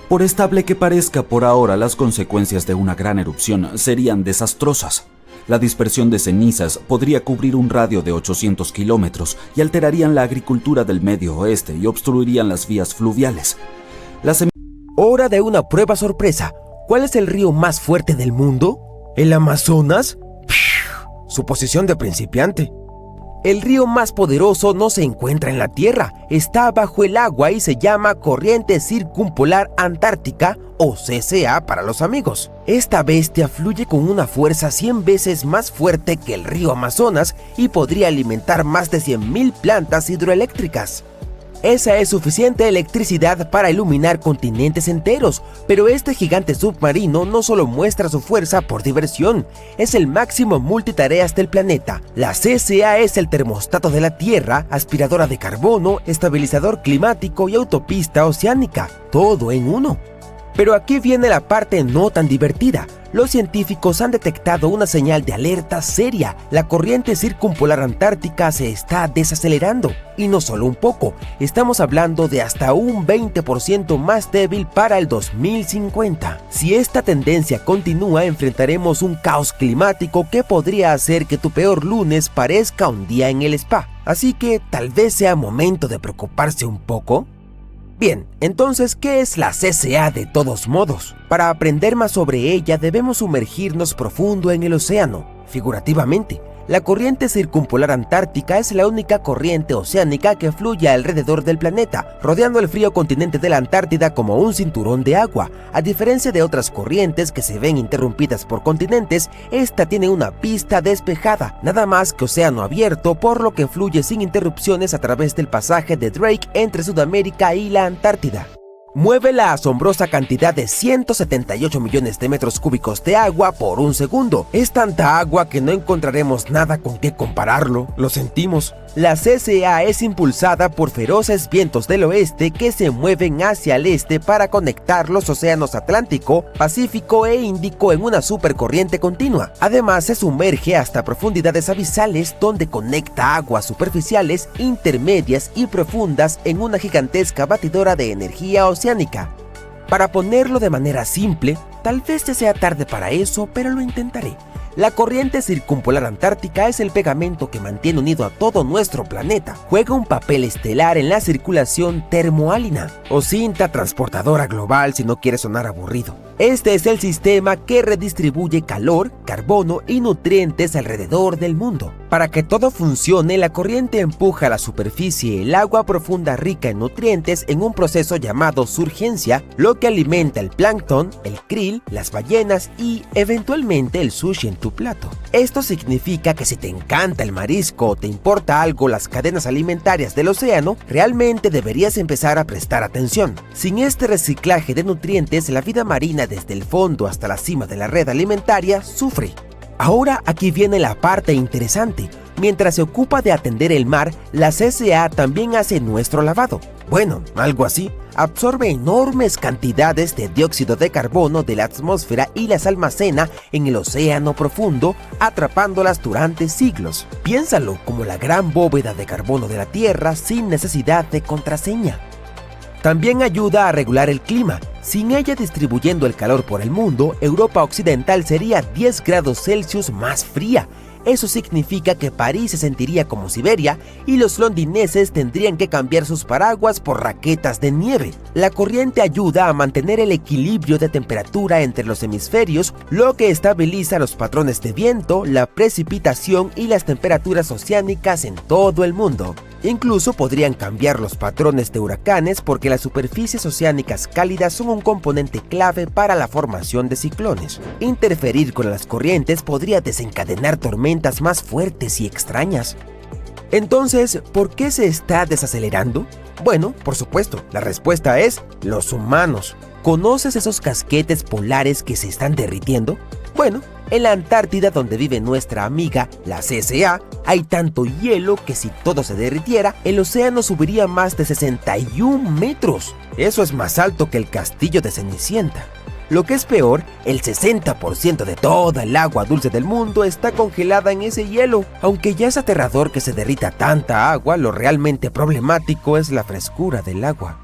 Por estable que parezca por ahora, las consecuencias de una gran erupción serían desastrosas. La dispersión de cenizas podría cubrir un radio de 800 kilómetros y alterarían la agricultura del Medio Oeste y obstruirían las vías fluviales. Hora de una prueba sorpresa. ¿Cuál es el río más fuerte del mundo? ¿El Amazonas? Suposición de principiante. El río más poderoso no se encuentra en la Tierra, está bajo el agua y se llama Corriente Circumpolar Antártica o CCA para los amigos. Esta bestia fluye con una fuerza 100 veces más fuerte que el río Amazonas y podría alimentar más de 100.000 plantas hidroeléctricas. Esa es suficiente electricidad para iluminar continentes enteros, pero este gigante submarino no solo muestra su fuerza por diversión, es el máximo multitareas del planeta. La CCA es el termostato de la Tierra, aspiradora de carbono, estabilizador climático y autopista oceánica, todo en uno. Pero aquí viene la parte no tan divertida. Los científicos han detectado una señal de alerta seria. La corriente circumpolar antártica se está desacelerando. Y no solo un poco, estamos hablando de hasta un 20% más débil para el 2050. Si esta tendencia continúa, enfrentaremos un caos climático que podría hacer que tu peor lunes parezca un día en el spa. Así que tal vez sea momento de preocuparse un poco. Bien, entonces, ¿qué es la CCA de todos modos? Para aprender más sobre ella debemos sumergirnos profundo en el océano, figurativamente. La corriente circumpolar antártica es la única corriente oceánica que fluye alrededor del planeta, rodeando el frío continente de la Antártida como un cinturón de agua. A diferencia de otras corrientes que se ven interrumpidas por continentes, esta tiene una pista despejada, nada más que océano abierto, por lo que fluye sin interrupciones a través del pasaje de Drake entre Sudamérica y la Antártida. Mueve la asombrosa cantidad de 178 millones de metros cúbicos de agua por un segundo. Es tanta agua que no encontraremos nada con qué compararlo, lo sentimos. La CCA es impulsada por feroces vientos del oeste que se mueven hacia el este para conectar los océanos Atlántico, Pacífico e Índico en una supercorriente continua. Además, se sumerge hasta profundidades abisales donde conecta aguas superficiales, intermedias y profundas en una gigantesca batidora de energía oceánica. Para ponerlo de manera simple, tal vez ya sea tarde para eso, pero lo intentaré. La corriente circumpolar antártica es el pegamento que mantiene unido a todo nuestro planeta. Juega un papel estelar en la circulación termohálina, o cinta transportadora global si no quieres sonar aburrido. Este es el sistema que redistribuye calor, carbono y nutrientes alrededor del mundo. Para que todo funcione, la corriente empuja a la superficie el agua profunda rica en nutrientes en un proceso llamado surgencia, lo que alimenta el plancton, el krill, las ballenas y, eventualmente, el sushi en tu plato. Esto significa que si te encanta el marisco o te importa algo las cadenas alimentarias del océano, realmente deberías empezar a prestar atención. Sin este reciclaje de nutrientes, la vida marina desde el fondo hasta la cima de la red alimentaria sufre. Ahora aquí viene la parte interesante. Mientras se ocupa de atender el mar, la CCA también hace nuestro lavado. Bueno, algo así. Absorbe enormes cantidades de dióxido de carbono de la atmósfera y las almacena en el océano profundo, atrapándolas durante siglos. Piénsalo como la gran bóveda de carbono de la Tierra sin necesidad de contraseña. También ayuda a regular el clima. Sin ella distribuyendo el calor por el mundo, Europa Occidental sería 10 grados Celsius más fría. Eso significa que París se sentiría como Siberia y los londinenses tendrían que cambiar sus paraguas por raquetas de nieve. La corriente ayuda a mantener el equilibrio de temperatura entre los hemisferios, lo que estabiliza los patrones de viento, la precipitación y las temperaturas oceánicas en todo el mundo. Incluso podrían cambiar los patrones de huracanes porque las superficies oceánicas cálidas son un componente clave para la formación de ciclones. Interferir con las corrientes podría desencadenar tormentas más fuertes y extrañas. Entonces, ¿por qué se está desacelerando? Bueno, por supuesto, la respuesta es los humanos. ¿Conoces esos casquetes polares que se están derritiendo? Bueno, en la Antártida, donde vive nuestra amiga, la CCA, hay tanto hielo que si todo se derritiera, el océano subiría más de 61 metros. Eso es más alto que el castillo de Cenicienta. Lo que es peor, el 60% de toda el agua dulce del mundo está congelada en ese hielo. Aunque ya es aterrador que se derrita tanta agua, lo realmente problemático es la frescura del agua.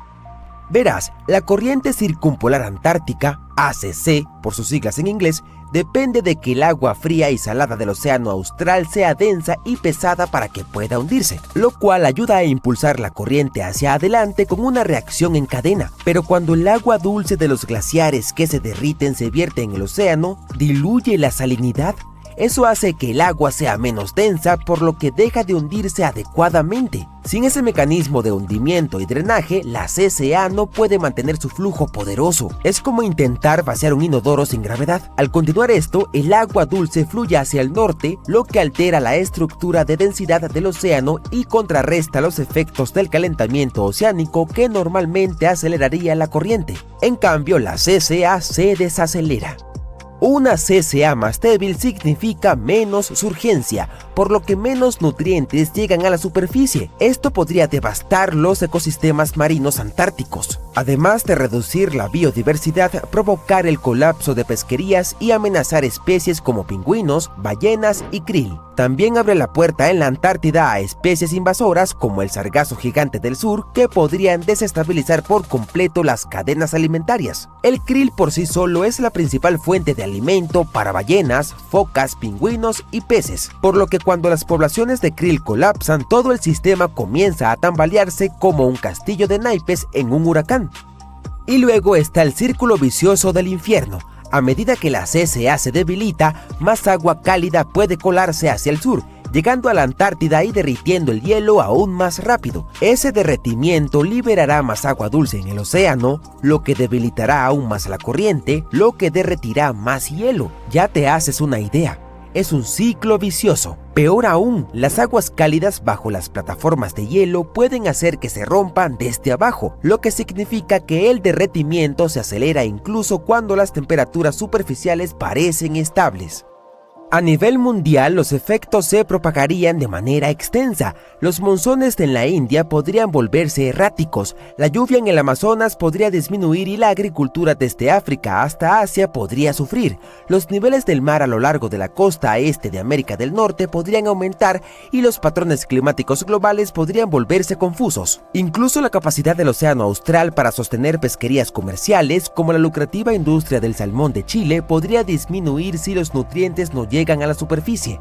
Verás, la corriente circumpolar antártica, ACC por sus siglas en inglés, depende de que el agua fría y salada del océano austral sea densa y pesada para que pueda hundirse, lo cual ayuda a impulsar la corriente hacia adelante con una reacción en cadena. Pero cuando el agua dulce de los glaciares que se derriten se vierte en el océano, diluye la salinidad. Eso hace que el agua sea menos densa, por lo que deja de hundirse adecuadamente. Sin ese mecanismo de hundimiento y drenaje, la CCA no puede mantener su flujo poderoso. Es como intentar vaciar un inodoro sin gravedad. Al continuar esto, el agua dulce fluye hacia el norte, lo que altera la estructura de densidad del océano y contrarresta los efectos del calentamiento oceánico que normalmente aceleraría la corriente. En cambio, la CCA se desacelera. Una CCA más débil significa menos surgencia, por lo que menos nutrientes llegan a la superficie. Esto podría devastar los ecosistemas marinos antárticos. Además de reducir la biodiversidad, provocar el colapso de pesquerías y amenazar especies como pingüinos, ballenas y krill. También abre la puerta en la Antártida a especies invasoras como el sargazo gigante del sur que podrían desestabilizar por completo las cadenas alimentarias. El krill por sí solo es la principal fuente de alimento para ballenas, focas, pingüinos y peces, por lo que cuando las poblaciones de krill colapsan, todo el sistema comienza a tambalearse como un castillo de naipes en un huracán. Y luego está el círculo vicioso del infierno. A medida que la CCA se debilita, más agua cálida puede colarse hacia el sur, llegando a la Antártida y derritiendo el hielo aún más rápido. Ese derretimiento liberará más agua dulce en el océano, lo que debilitará aún más la corriente, lo que derretirá más hielo. Ya te haces una idea. Es un ciclo vicioso. Peor aún, las aguas cálidas bajo las plataformas de hielo pueden hacer que se rompan desde abajo, lo que significa que el derretimiento se acelera incluso cuando las temperaturas superficiales parecen estables. A nivel mundial, los efectos se propagarían de manera extensa. Los monzones en la India podrían volverse erráticos, la lluvia en el Amazonas podría disminuir y la agricultura desde África hasta Asia podría sufrir. Los niveles del mar a lo largo de la costa este de América del Norte podrían aumentar y los patrones climáticos globales podrían volverse confusos. Incluso la capacidad del océano austral para sostener pesquerías comerciales, como la lucrativa industria del salmón de Chile, podría disminuir si los nutrientes no llegan a la superficie.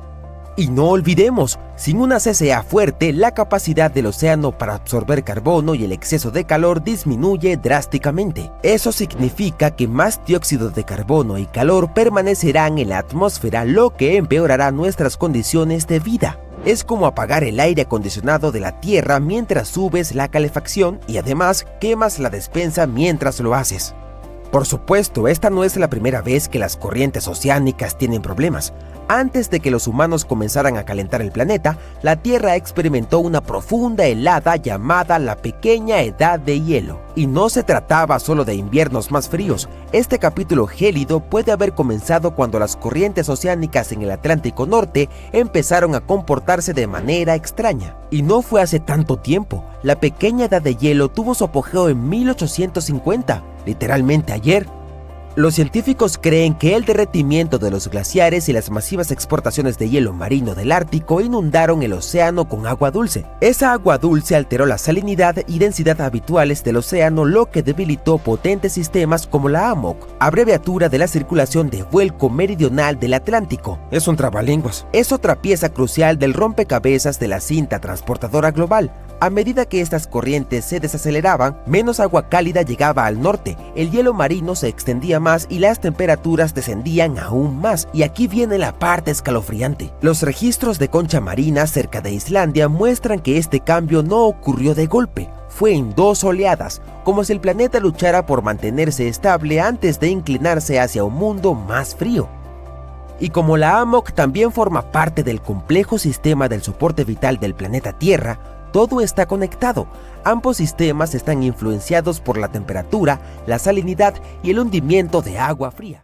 Y no olvidemos, sin una CCA fuerte, la capacidad del océano para absorber carbono y el exceso de calor disminuye drásticamente. Eso significa que más dióxido de carbono y calor permanecerán en la atmósfera, lo que empeorará nuestras condiciones de vida. Es como apagar el aire acondicionado de la Tierra mientras subes la calefacción y además quemas la despensa mientras lo haces. Por supuesto, esta no es la primera vez que las corrientes oceánicas tienen problemas. Antes de que los humanos comenzaran a calentar el planeta, la Tierra experimentó una profunda helada llamada la Pequeña Edad de Hielo. Y no se trataba solo de inviernos más fríos. Este capítulo gélido puede haber comenzado cuando las corrientes oceánicas en el Atlántico Norte empezaron a comportarse de manera extraña. Y no fue hace tanto tiempo. La Pequeña Edad de Hielo tuvo su apogeo en 1850, literalmente ayer. Los científicos creen que el derretimiento de los glaciares y las masivas exportaciones de hielo marino del Ártico inundaron el océano con agua dulce. Esa agua dulce alteró la salinidad y densidad habituales del océano, lo que debilitó potentes sistemas como la AMOC, abreviatura de la circulación de vuelco meridional del Atlántico. Es un trabalenguas. Es otra pieza crucial del rompecabezas de la cinta transportadora global. A medida que estas corrientes se desaceleraban, menos agua cálida llegaba al norte, el hielo marino se extendía más y las temperaturas descendían aún más. Y aquí viene la parte escalofriante. Los registros de concha marina cerca de Islandia muestran que este cambio no ocurrió de golpe. Fue en 2 oleadas, como si el planeta luchara por mantenerse estable antes de inclinarse hacia un mundo más frío. Y como la AMOC también forma parte del complejo sistema del soporte vital del planeta Tierra, todo está conectado. Ambos sistemas están influenciados por la temperatura, la salinidad y el hundimiento de agua fría.